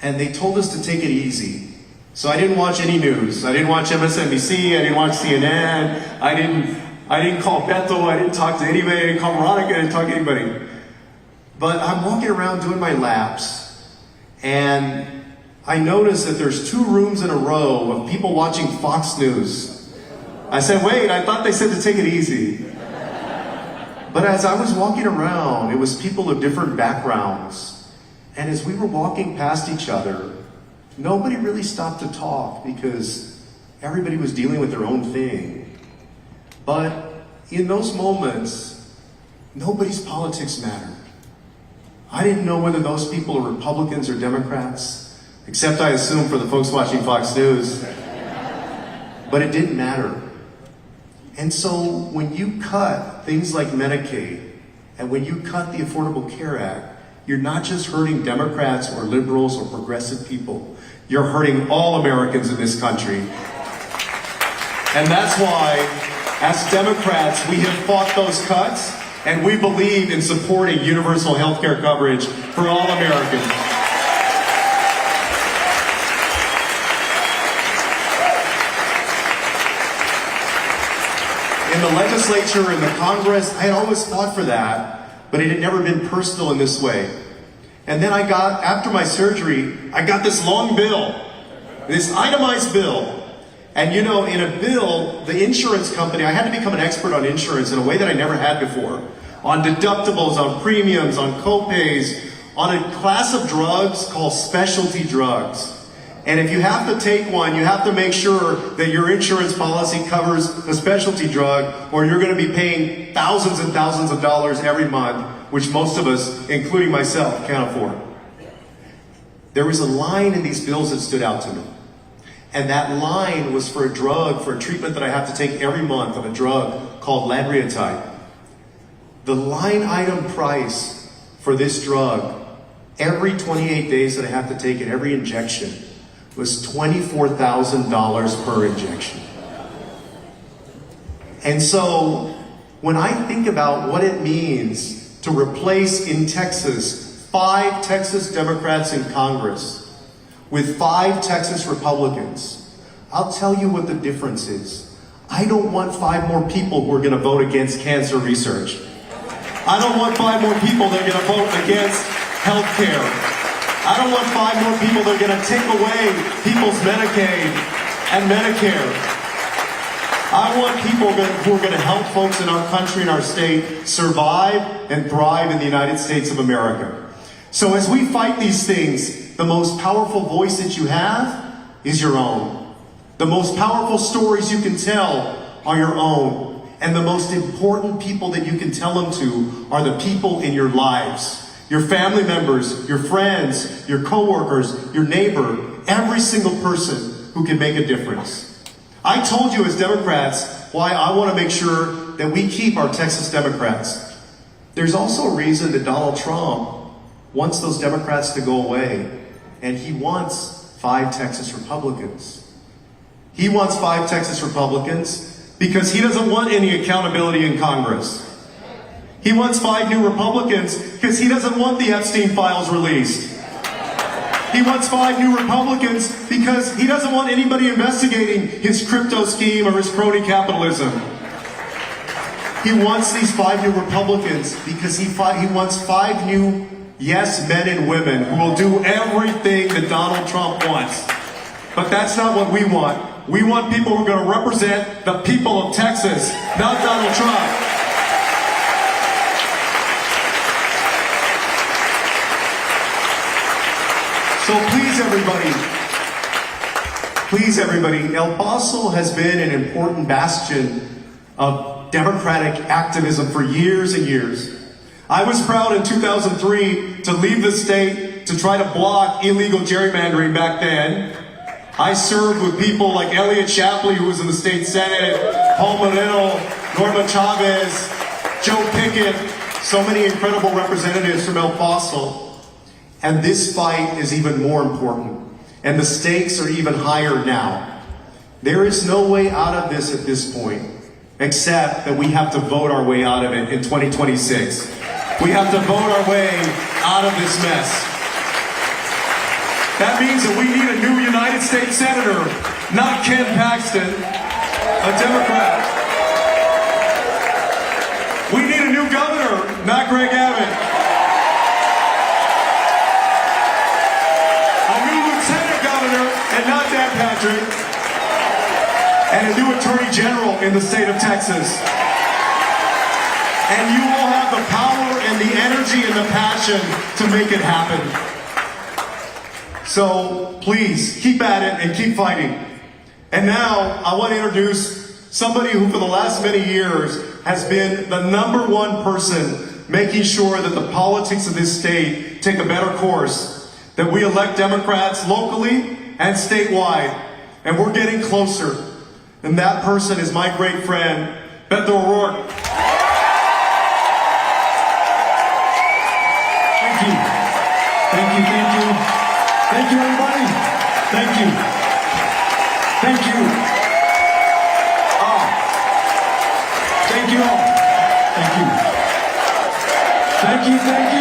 and they told us to take it easy. So I didn't watch any news. I didn't watch MSNBC. I didn't watch CNN. I didn't call Beto. I didn't talk to anybody. I didn't call Veronica. I didn't talk to anybody. But I'm walking around doing my laps, and I noticed that there's 2 rooms in a row of people watching Fox News. I said, wait, I thought they said to take it easy. But as I was walking around, it was people of different backgrounds. And as we were walking past each other, nobody really stopped to talk because everybody was dealing with their own thing. But in those moments, nobody's politics mattered. I didn't know whether those people are Republicans or Democrats, except I assume for the folks watching Fox News. But it didn't matter. And so when you cut things like Medicaid, and when you cut the Affordable Care Act, you're not just hurting Democrats or liberals or progressive people. You're hurting all Americans in this country. And that's why, as Democrats, we have fought those cuts, and we believe in supporting universal health care coverage for all Americans. In the legislature, in the Congress, I had always fought for that, but it had never been personal in this way. And then after my surgery, I got this long bill, this itemized bill. And you know, in a bill, the insurance company, I had to become an expert on insurance in a way that I never had before. on deductibles, on premiums, on co-pays, on a class of drugs called specialty drugs. And if you have to take one, you have to make sure that your insurance policy covers the specialty drug, or you're going to be paying thousands and thousands of dollars every month, which most of us, including myself, can't afford. There was a line in these bills that stood out to me. And that line was for a drug, for a treatment that I have to take every month of a drug called lanreotide. The line item price for this drug, every 28 days that I have to take it, every injection, was $24,000 per injection. And so, when I think about what it means to replace in Texas 5 Texas Democrats in Congress with 5 Texas Republicans, I'll tell you what the difference is. I don't want 5 more people who are going to vote against cancer research. I don't want 5 more people that are going to vote against health care. I don't want 5 more people that are going to take away people's Medicaid and Medicare. I want people who are going to help folks in our country and our state survive and thrive in the United States of America. So as we fight these things, the most powerful voice that you have is your own. The most powerful stories you can tell are your own. And the most important people that you can tell them to are the people in your lives. Your family members, your friends, your coworkers, your neighbor, every single person who can make a difference. I told you as Democrats why I want to make sure that we keep our Texas Democrats. There's also a reason that Donald Trump wants those Democrats to go away, and he wants 5 Texas Republicans. He wants 5 Texas Republicans because he doesn't want any accountability in Congress. He wants 5 new Republicans because he doesn't want the Epstein files released. He wants 5 new Republicans because he doesn't want anybody investigating his crypto scheme or his crony capitalism. He wants these 5 new Republicans because he wants 5 new yes men and women who will do everything that Donald Trump wants. But that's not what we want. We want people who are going to represent the people of Texas, not Donald Trump. So please everybody, El Paso has been an important bastion of Democratic activism for years and years. I was proud in 2003 to leave the state to try to block illegal gerrymandering back then. I served with people like Elliot Shapley, who was in the state Senate, Paul Moreno, Norma Chavez, Joe Pickett, so many incredible representatives from El Paso. And this fight is even more important. And the stakes are even higher now. There is no way out of this at this point, except that we have to vote our way out of it in 2026. We have to vote our way out of this mess. That means that we need a new United States Senator, not Ken Paxton, a Democrat. We need a new governor, not Greg Abbott. And not Dan Patrick, and a new Attorney General in the state of Texas. And you will have the power and the energy and the passion to make it happen. So please, keep at it and keep fighting. And now, I want to introduce somebody who for the last many years has been the #1 person making sure that the politics of this state take a better course, that we elect Democrats locally and statewide, and we're getting closer. And that person is my great friend, Beto O'Rourke. Thank you. Thank you, thank you. Thank you, everybody. Thank you. Thank you. Thank you all. Thank you. Thank you, thank you.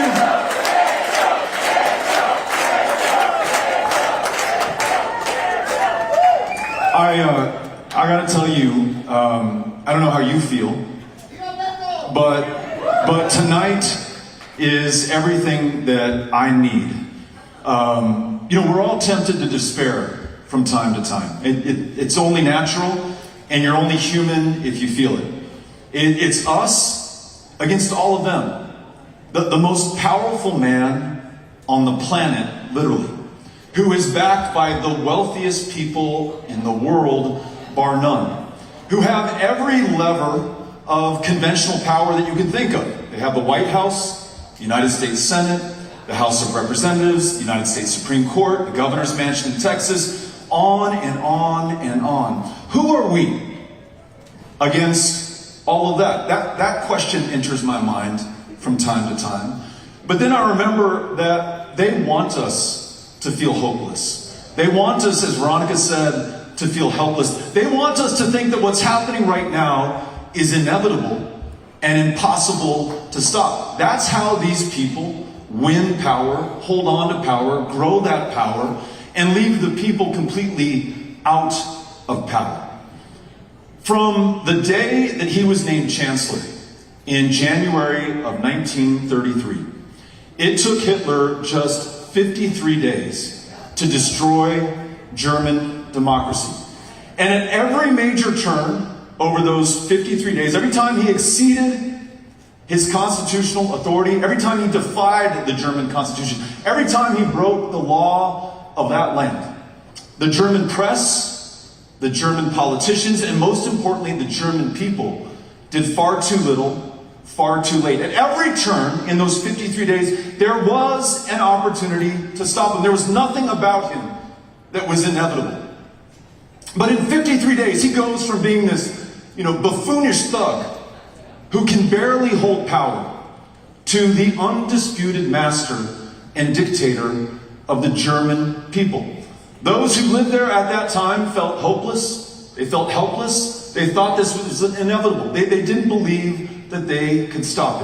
I gotta tell you, I don't know how you feel, but tonight is everything that I need. We're all tempted to despair from time to time. It's only natural, and you're only human if you feel it. It's us against all of them. The most powerful man on the planet, literally, who is backed by the wealthiest people in the world, bar none, who have every lever of conventional power that you can think of. They have the White House, the United States Senate, the House of Representatives, the United States Supreme Court, the governor's mansion in Texas, on and on and on. Who are we against all of that? That question enters my mind from time to time. But then I remember that they want us to feel hopeless. They want us, as Veronica said, to feel helpless. They want us to think that what's happening right now is inevitable and impossible to stop. That's how these people win power, hold on to power, grow that power, and leave the people completely out of power. From the day that he was named chancellor in January of 1933, it took Hitler just 53 days to destroy German democracy. And at every major turn over those 53 days, every time he exceeded his constitutional authority, every time he defied the German Constitution, every time he broke the law of that land, the German press, the German politicians, and most importantly, the German people did far too little, far too late. At every turn in those 53 days, there was an opportunity to stop him. There was nothing about him that was inevitable. But in 53 days, he goes from being this, buffoonish thug who can barely hold power to the undisputed master and dictator of the German people. Those who lived there at that time felt hopeless. They felt helpless. They thought this was inevitable. They didn't believe that they could stop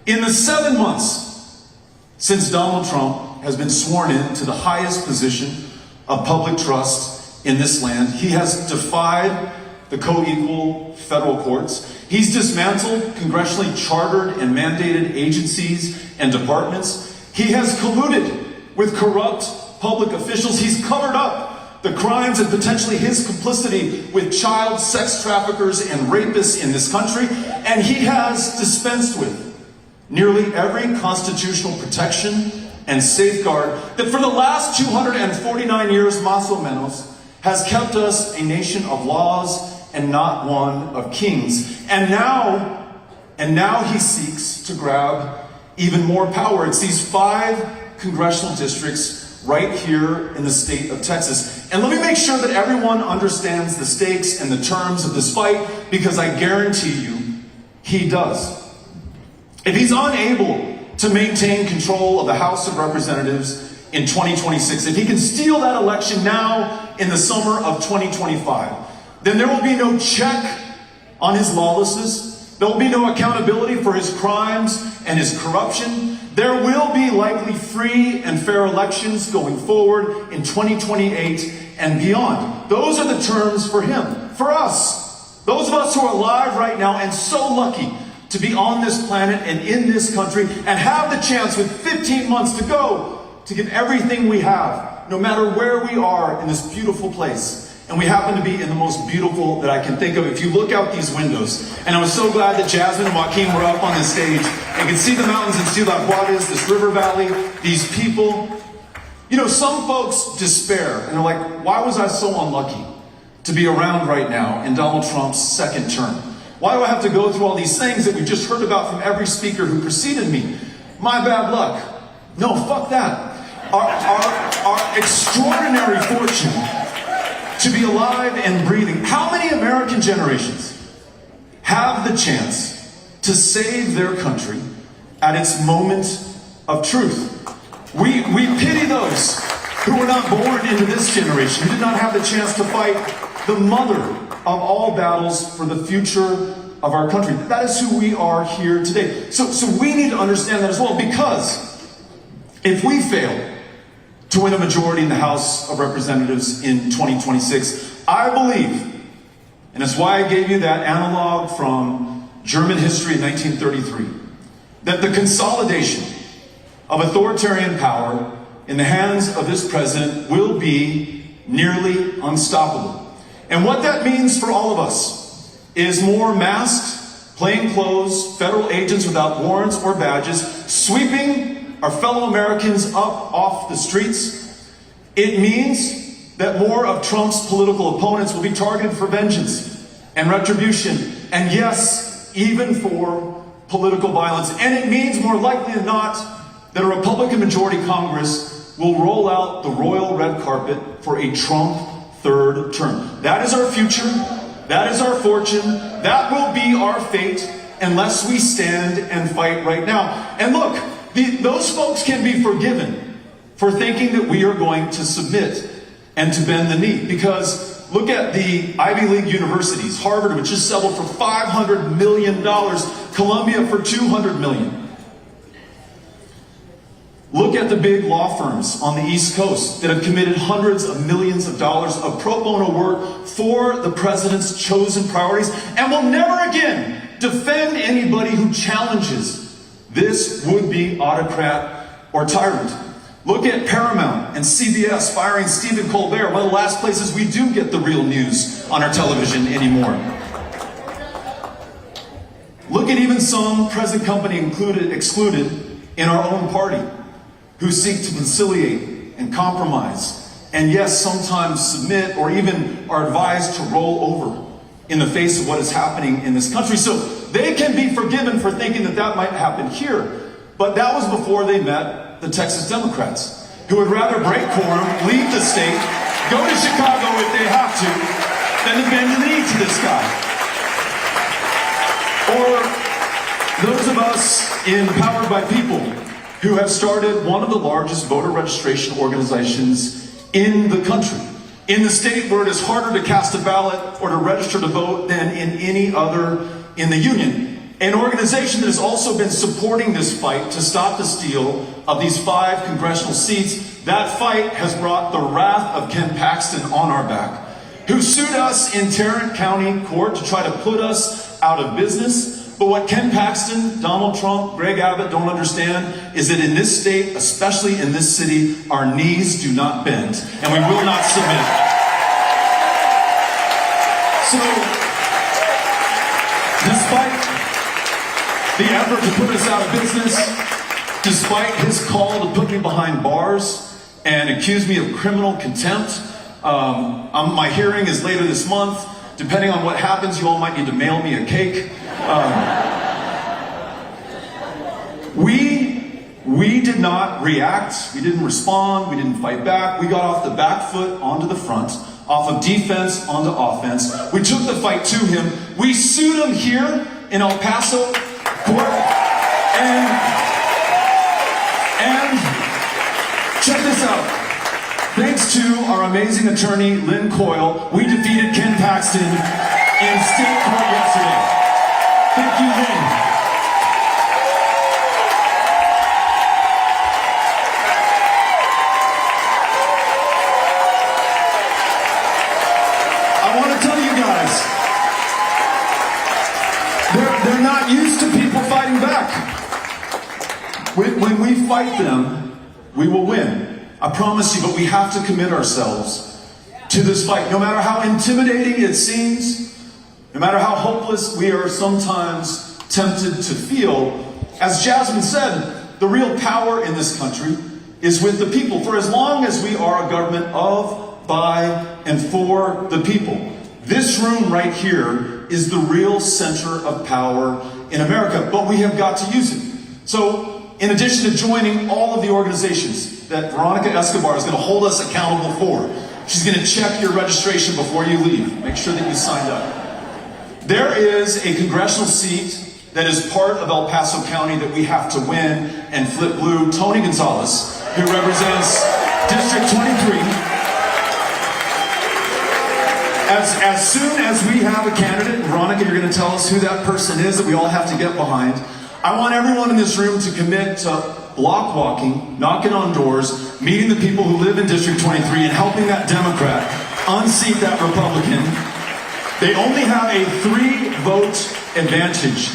it. In the 7 months since Donald Trump has been sworn in to the highest position of public trust in this land, he has defied the co-equal federal courts. He's dismantled congressionally chartered and mandated agencies and departments. He has colluded with corrupt public officials. He's covered up the crimes and potentially his complicity with child sex traffickers and rapists in this country. And he has dispensed with nearly every constitutional protection and safeguard that for the last 249 years, más o menos, has kept us a nation of laws and not one of kings. And now he seeks to grab even more power. It's these 5 congressional districts right here in the state of Texas. And let me make sure that everyone understands the stakes and the terms of this fight, because I guarantee you, he does. If he's unable to maintain control of the House of Representatives in 2026, if he can steal that election now in the summer of 2025, then there will be no check on his lawlessness. There will be no accountability for his crimes and his corruption. There will be likely free and fair elections going forward in 2028 and beyond. Those are the terms for him, for us. Those of us who are alive right now and so lucky to be on this planet and in this country and have the chance with 15 months to go to give everything we have, no matter where we are in this beautiful place. And we happen to be in the most beautiful that I can think of. If you look out these windows, and I was so glad that Jasmine and Joaquin were up on this stage and could see the mountains in Ciudad Juarez, this river valley, these people. Some folks despair and they're like, why was I so unlucky to be around right now in Donald Trump's second term? Why do I have to go through all these things that we just heard about from every speaker who preceded me? My bad luck. No, fuck that. Our extraordinary fortune to be alive and breathing. How many American generations have the chance to save their country at its moment of truth? We pity those who were not born into this generation, who did not have the chance to fight the mother of all battles for the future of our country. That is who we are here today. So we need to understand that as well, because if we fail to win a majority in the House of Representatives in 2026, I believe, and that's why I gave you that analog from German history in 1933, that the consolidation of authoritarian power in the hands of this president will be nearly unstoppable. And what that means for all of us is more masked plainclothes federal agents without warrants or badges, sweeping our fellow Americans up off the streets. It means that more of Trump's political opponents will be targeted for vengeance and retribution, and yes, even for political violence. And it means more likely than not that a Republican majority Congress will roll out the royal red carpet for a Trump third term. That is our future. That is our fortune. That will be our fate unless we stand and fight right now. And look, those folks can be forgiven for thinking that we are going to submit and to bend the knee. Because look at the Ivy League universities. Harvard, which just settled for $500 million. Columbia for $200 million. Look at the big law firms on the East Coast that have committed hundreds of millions of dollars of pro bono work for the president's chosen priorities and will never again defend anybody who challenges this would-be autocrat or tyrant. Look at Paramount and CBS firing Stephen Colbert, one of the last places we do get the real news on our television anymore. Look at even some present company excluded in our own party, who seek to conciliate and compromise, and yes, sometimes submit or even are advised to roll over in the face of what is happening in this country. So they can be forgiven for thinking that that might happen here. But that was before they met the Texas Democrats, who would rather break quorum, leave the state, go to Chicago if they have to, than to bend the knee to this guy. Or those of us empowered by people who have started one of the largest voter registration organizations in the country, in the state where it is harder to cast a ballot or to register to vote than in any other in the union. An organization that has also been supporting this fight to stop the steal of these 5 congressional seats. That fight has brought the wrath of Ken Paxton on our back, who sued us in Tarrant County Court to try to put us out of business. But what Ken Paxton, Donald Trump, Greg Abbott don't understand is that in this state, especially in this city, our knees do not bend, and we will not submit. So, despite the effort to put us out of business, despite his call to put me behind bars and accuse me of criminal contempt, my hearing is later this month. Depending on what happens, you all might need to mail me a cake. We did not react, we didn't respond, we didn't fight back. We got off the back foot onto the front, off of defense onto offense. We took the fight to him. We sued him here in El Paso court. And check this out. Thanks to our amazing attorney, Lynn Coyle, we defeated Ken Paxton in state court yesterday. Thank you, Lynn. I want to tell you guys, they're not used to people fighting back. When we fight them, we will win. I promise you, but we have to commit ourselves to this fight. No matter how intimidating it seems, no matter how hopeless we are sometimes tempted to feel, as Jasmine said, the real power in this country is with the people. For as long as we are a government of, by, and for the people, this room right here is the real center of power in America, but we have got to use it. So, in addition to joining all of the organizations that Veronica Escobar is going to hold us accountable for, she's going to check your registration before you leave. Make sure that you signed up. There is a congressional seat that is part of El Paso County that we have to win and flip blue. Tony Gonzalez, who represents District 23. As soon as we have a candidate, Veronica, you're going to tell us who that person is that we all have to get behind. I want everyone in this room to commit to block walking, knocking on doors, meeting the people who live in District 23 and helping that Democrat unseat that Republican. They only have a 3-vote advantage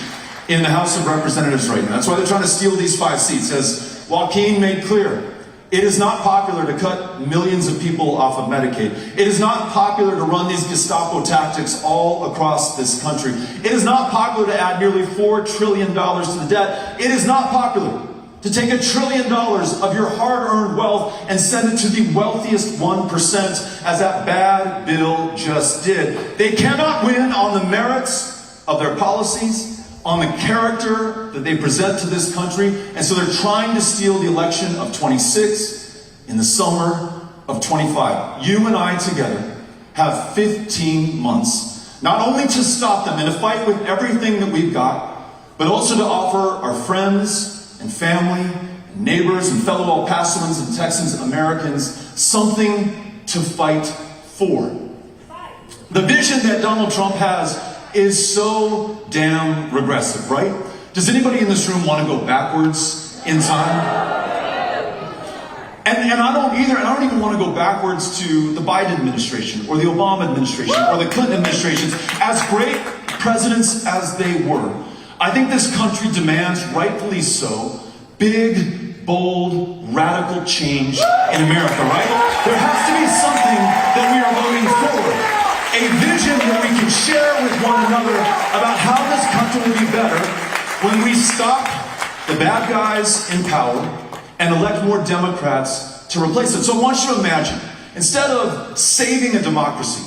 in the House of Representatives right now. That's why they're trying to steal these 5 seats. As Joaquin made clear, It is not popular to cut millions of people off of Medicaid. It is not popular to run these Gestapo tactics all across this country. It is not popular to add nearly $4 trillion to the debt. It is not popular to take $1 trillion of your hard-earned wealth and send it to the wealthiest 1%, as that bad bill just did. They cannot win on the merits of their policies, on the character that they present to this country, and so they're trying to steal the election of 26 in the summer of 25. You and I together have 15 months, not only to stop them and to fight with everything that we've got, but also to offer our friends and family, and neighbors and fellow El Pasoans and Texans and Americans something to fight for. The vision that Donald Trump has is so damn regressive, right? Does anybody in this room want to go backwards in time? And I don't either, and I don't even want to go backwards to the Biden administration or the Obama administration or the Clinton administrations, as great presidents as they were. I think this country demands, rightfully so, big, bold, radical change in America, right? There has to be something that we are voting for. A vision that we can share with one another about how this country will be better when we stop the bad guys in power and elect more Democrats to replace it. So I want you to imagine, instead of saving a democracy,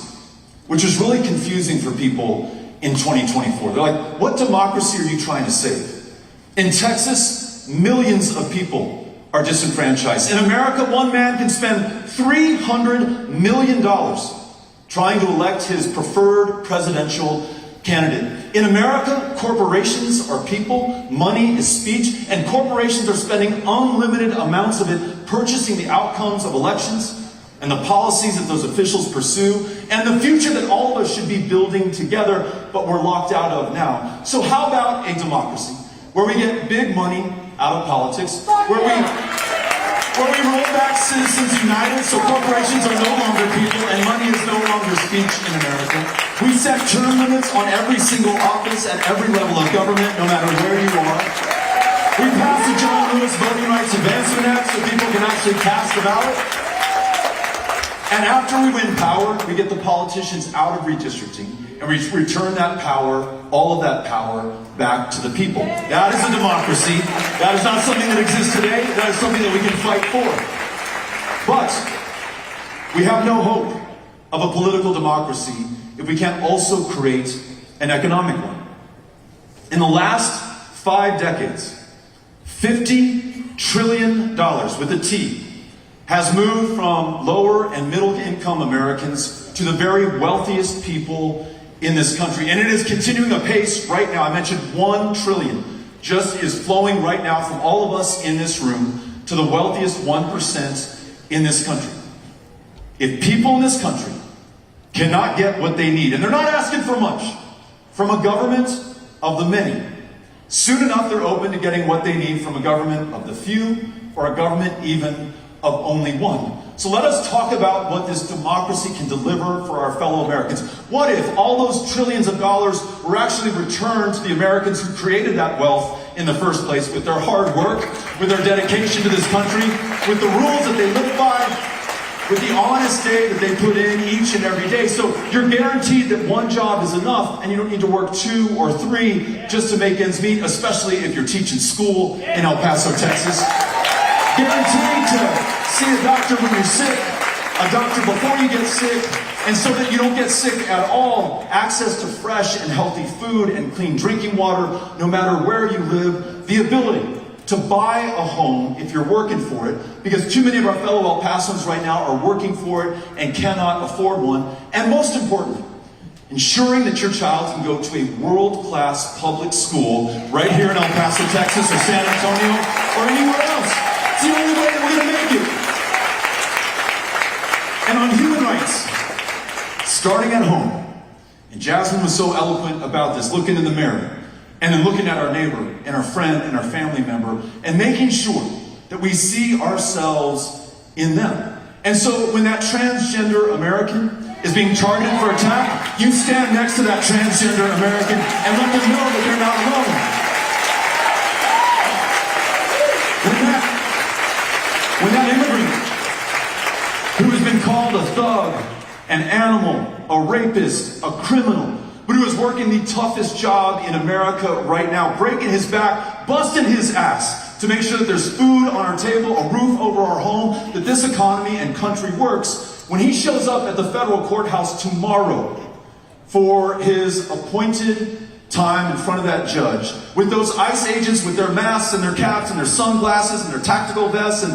which is really confusing for people in 2024, they're like, what democracy are you trying to save? In Texas, millions of people are disenfranchised. In America, one man can spend $300 million trying to elect his preferred presidential candidate. In America, corporations are people, money is speech, and corporations are spending unlimited amounts of it purchasing the outcomes of elections and the policies that those officials pursue and the future that all of us should be building together, but we're locked out of now. So how about a democracy where we get big money out of politics, where we roll back Citizens United so corporations are no longer people and money is no longer speech in America. We set term limits on every single office at every level of government, no matter where you are. We passed the John Lewis Voting Rights Advancement Act so people can actually cast a ballot. And after we win power, we get the politicians out of redistricting and we return that power, all of that power, back to the people. That is a democracy. That is not something that exists today. That is something that we can fight for. But we have no hope of a political democracy if we can't also create an economic one. In the last 5 decades, $50 trillion with a T has moved from lower and middle income Americans to the very wealthiest people in this country. And it is continuing apace right now. I mentioned $1 trillion just is flowing right now from all of us in this room to the wealthiest 1% in this country. If people in this country cannot get what they need, and they're not asking for much from a government of the many, soon enough they're open to getting what they need from a government of the few or a government even of only one. So let us talk about what this democracy can deliver for our fellow Americans. What if all those trillions of dollars were actually returned to the Americans who created that wealth in the first place with their hard work, with their dedication to this country, with the rules that they live by, with the honest day that they put in each and every day. So you're guaranteed that one job is enough and you don't need to work 2 or 3 just to make ends meet, especially if you're teaching school in El Paso, Texas. Guaranteed to see a doctor when you're sick, a doctor before you get sick, and so that you don't get sick at all, access to fresh and healthy food and clean drinking water, no matter where you live, the ability to buy a home if you're working for it, because too many of our fellow El Pasoans right now are working for it and cannot afford one, and most importantly, ensuring that your child can go to a world-class public school right here in El Paso, Texas, or San Antonio, or anywhere else. It's the only way that we're going to make it. And on human rights, starting at home, and Jasmine was so eloquent about this, looking in the mirror, and then looking at our neighbor, and our friend, and our family member, and making sure that we see ourselves in them. And so when that transgender American is being targeted for attack, you stand next to that transgender American and let them know that they're not alone. When that immigrant an animal, a rapist, a criminal, but who is working the toughest job in America right now, breaking his back, busting his ass to make sure that there's food on our table, a roof over our home, that this economy and country works. When he shows up at the federal courthouse tomorrow for his appointed time in front of that judge, with those ICE agents with their masks and their caps and their sunglasses and their tactical vests and,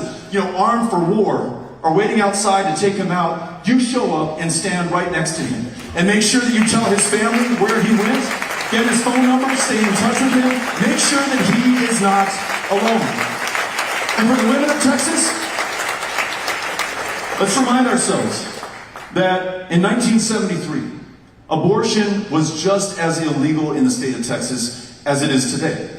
armed for war, are waiting outside to take him out, you show up and stand right next to him. And make sure that you tell his family where he went, get his phone number, stay in touch with him, make sure that he is not alone. And for the women of Texas, let's remind ourselves that in 1973, abortion was just as illegal in the state of Texas as it is today.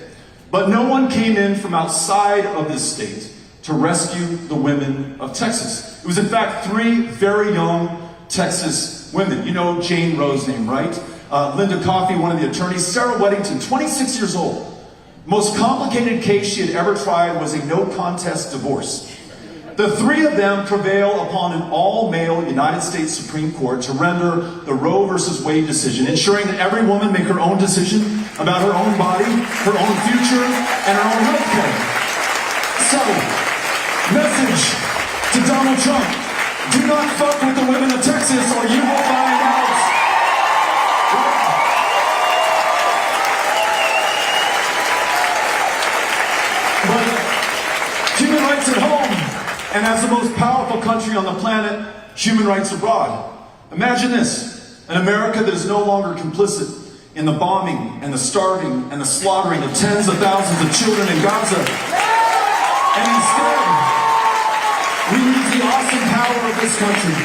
But no one came in from outside of this state to rescue the women of Texas. It was in fact 3 very young Texas women. You know Jane Roe's name, right? Linda Coffey, one of the attorneys. Sarah Weddington, 26 years old. Most complicated case she had ever tried was a no-contest divorce. The 3 of them prevail upon an all-male United States Supreme Court to render the Roe versus Wade decision, ensuring that every woman make her own decision about her own body, her own future, and her own health care. So, message to Donald Trump: do not fuck with the women of Texas or you will find out. But human rights at home, and as the most powerful country on the planet, human rights abroad. Imagine this: an America that is no longer complicit in the bombing and the starving and the slaughtering of tens of thousands of children in Gaza. And instead, we use the awesome power of this country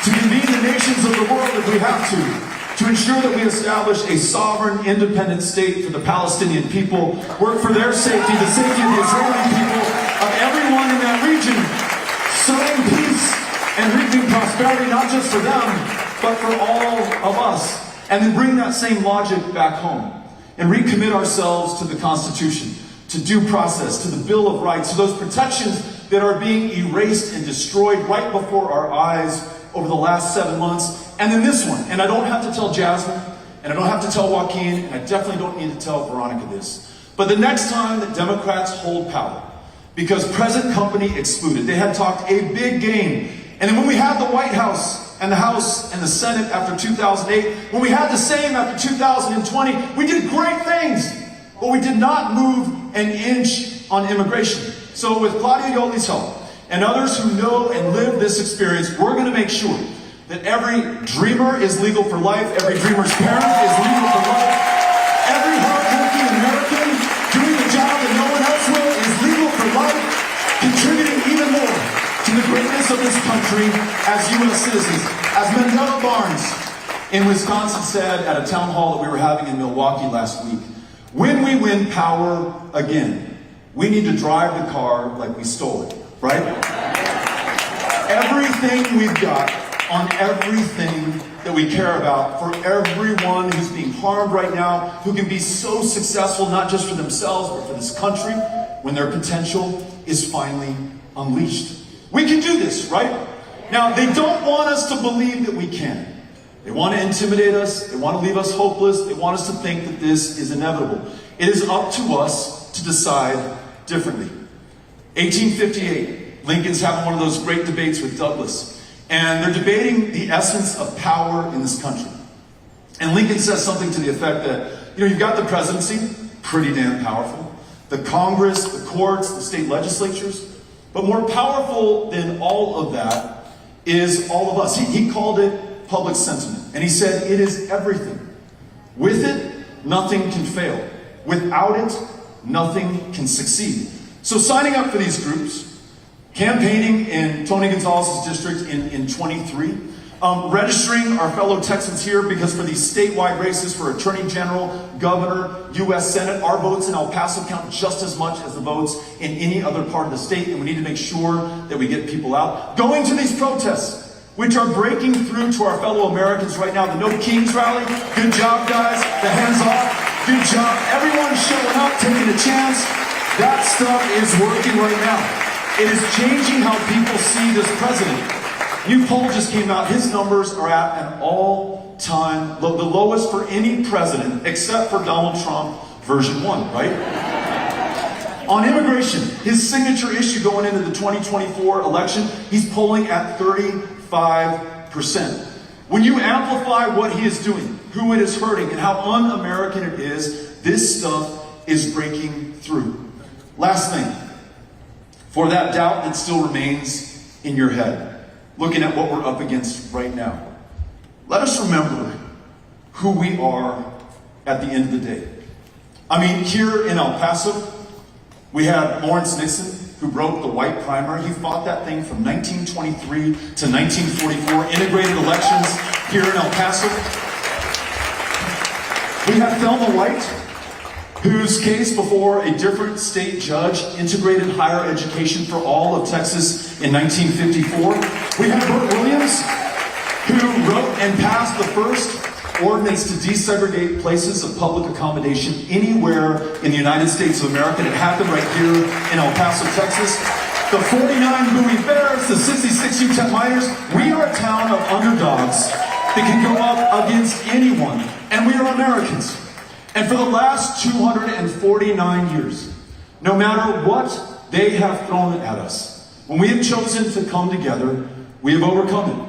to convene the nations of the world if we have to ensure that we establish a sovereign, independent state for the Palestinian people, work for their safety, the safety of the Israeli people, of everyone in that region, sowing peace and reaping prosperity, not just for them, but for all of us. And then bring that same logic back home and recommit ourselves to the Constitution, to due process, to the Bill of Rights, to those protections that are being erased and destroyed right before our eyes over the last 7 months. And then this one, and I don't have to tell Jasmine, and I don't have to tell Joaquin, and I definitely don't need to tell Veronica this, but the next time that Democrats hold power, because present company excluded, they had talked a big game. And then when we had the White House and the House and the Senate after 2008, when we had the same after 2020, we did great things, but we did not move an inch on immigration. So with Claudia Yoli's help and others who know and live this experience, we're going to make sure that every dreamer is legal for life, every dreamer's parent is legal for life, every hard-working American doing the job that no one else will is legal for life, contributing even more to the greatness of this country as U.S. citizens. As Mandela Barnes in Wisconsin said at a town hall that we were having in Milwaukee last week, when we win power again, we need to drive the car like we stole it, right? Everything we've got on everything that we care about, for everyone who's being harmed right now, who can be so successful, not just for themselves, but for this country, when their potential is finally unleashed. We can do this, right? Now, they don't want us to believe that we can. They want to intimidate us. They want to leave us hopeless. They want us to think that this is inevitable. It is up to us to decide differently. 1858, Lincoln's having one of those great debates with Douglas. And they're debating the essence of power in this country. And Lincoln says something to the effect that, you've got the presidency, pretty damn powerful, the Congress, the courts, the state legislatures, but more powerful than all of that is all of us. He called it public sentiment. And he said, it is everything. With it, nothing can fail. Without it, nothing can succeed. So signing up for these groups, campaigning in Tony Gonzalez's district in 23, registering our fellow Texans here, because for these statewide races for Attorney General, Governor, U.S. Senate, our votes in El Paso count just as much as the votes in any other part of the state, and we need to make sure that we get people out. Going to these protests, which are breaking through to our fellow Americans right now. The No Kings rally, good job guys. The hands off, good job. Everyone showing up, taking a chance. That stuff is working right now. It is changing how people see this president. New poll just came out. His numbers are at an all-time low, the lowest for any president except for Donald Trump version 1, right? On immigration, his signature issue going into the 2024 election, he's polling at 35%. When you amplify what he is doing, who it is hurting, and how un-American it is, this stuff is breaking through. Last thing, for that doubt that still remains in your head, looking at what we're up against right now, let us remember who we are at the end of the day. I mean, here in El Paso, we had Lawrence Nixon, who broke the white primary. He fought that thing from 1923 to 1944, integrated elections here in El Paso. We had Thelma White, whose case before a different state judge integrated higher education for all of Texas in 1954. We had Burt Williams, who wrote and passed the first ordinance to desegregate places of public accommodation anywhere in the United States of America. It happened right here in El Paso, Texas. The 49 Bowie Bears, the 66 UTEP Miners, we are a town of underdogs that can go up against anyone, and we are Americans. And for the last 249 years, no matter what they have thrown at us, when we have chosen to come together, we have overcome it.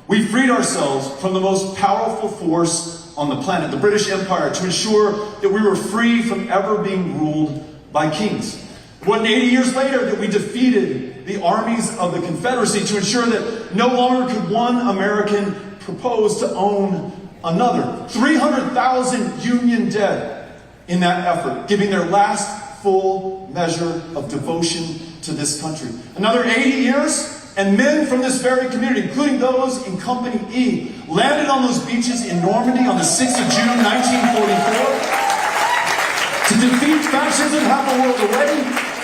We freed ourselves from the most powerful force on the planet, the British Empire, to ensure that we were free from ever being ruled by kings. It wasn't 80 years later that we defeated the armies of the Confederacy to ensure that no longer could one American propose to own another. 300,000 Union dead in that effort, giving their last full measure of devotion to this country. Another 80 years, and men from this very community, including those in Company E, landed on those beaches in Normandy on the 6th of June, 1944, to defeat fascism, have the world away,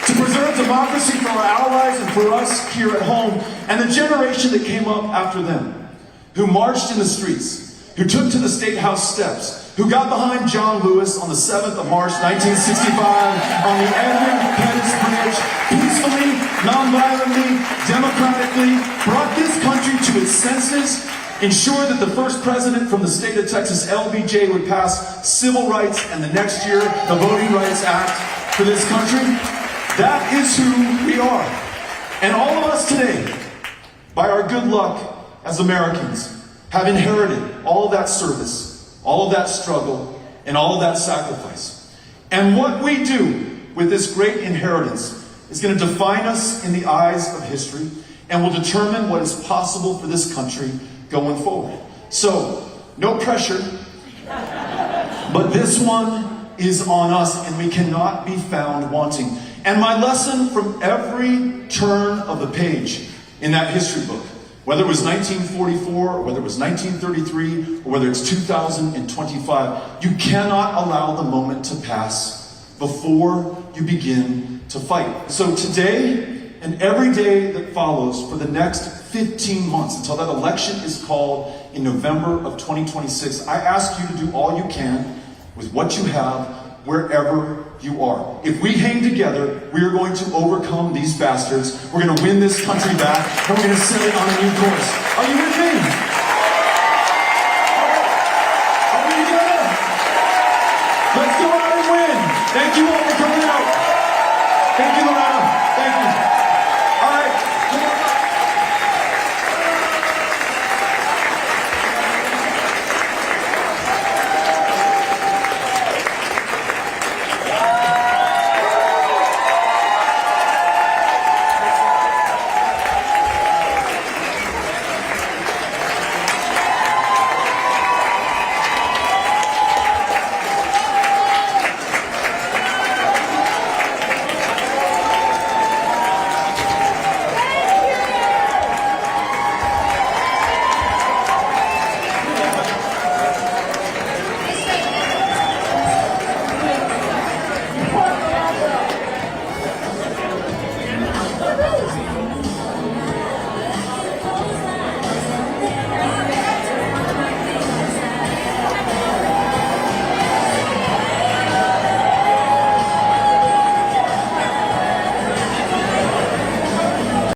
to preserve democracy for our allies and for us here at home, and the generation that came up after them, who marched in the streets, who took to the State House steps, who got behind John Lewis on the 7th of March, 1965, on the Edmund Pettus Bridge, peacefully, non-violently, democratically, brought this country to its senses, ensured that the first president from the state of Texas, LBJ, would pass civil rights, and the next year, the Voting Rights Act for this country. That is who we are. And all of us today, by our good luck as Americans, have inherited all of that service, all of that struggle, and all of that sacrifice. And what we do with this great inheritance is going to define us in the eyes of history and will determine what is possible for this country going forward. So, no pressure, but this one is on us, and we cannot be found wanting. And my lesson from every turn of the page in that history book, whether it was 1944, or whether it was 1933, or whether it's 2025, you cannot allow the moment to pass before you begin to fight. So today, and every day that follows for the next 15 months, until that election is called in November of 2026, I ask you to do all you can with what you have, wherever you are. If we hang together, we are going to overcome these bastards. We're going to win this country back, and we're going to set it on a new course. Are you with me?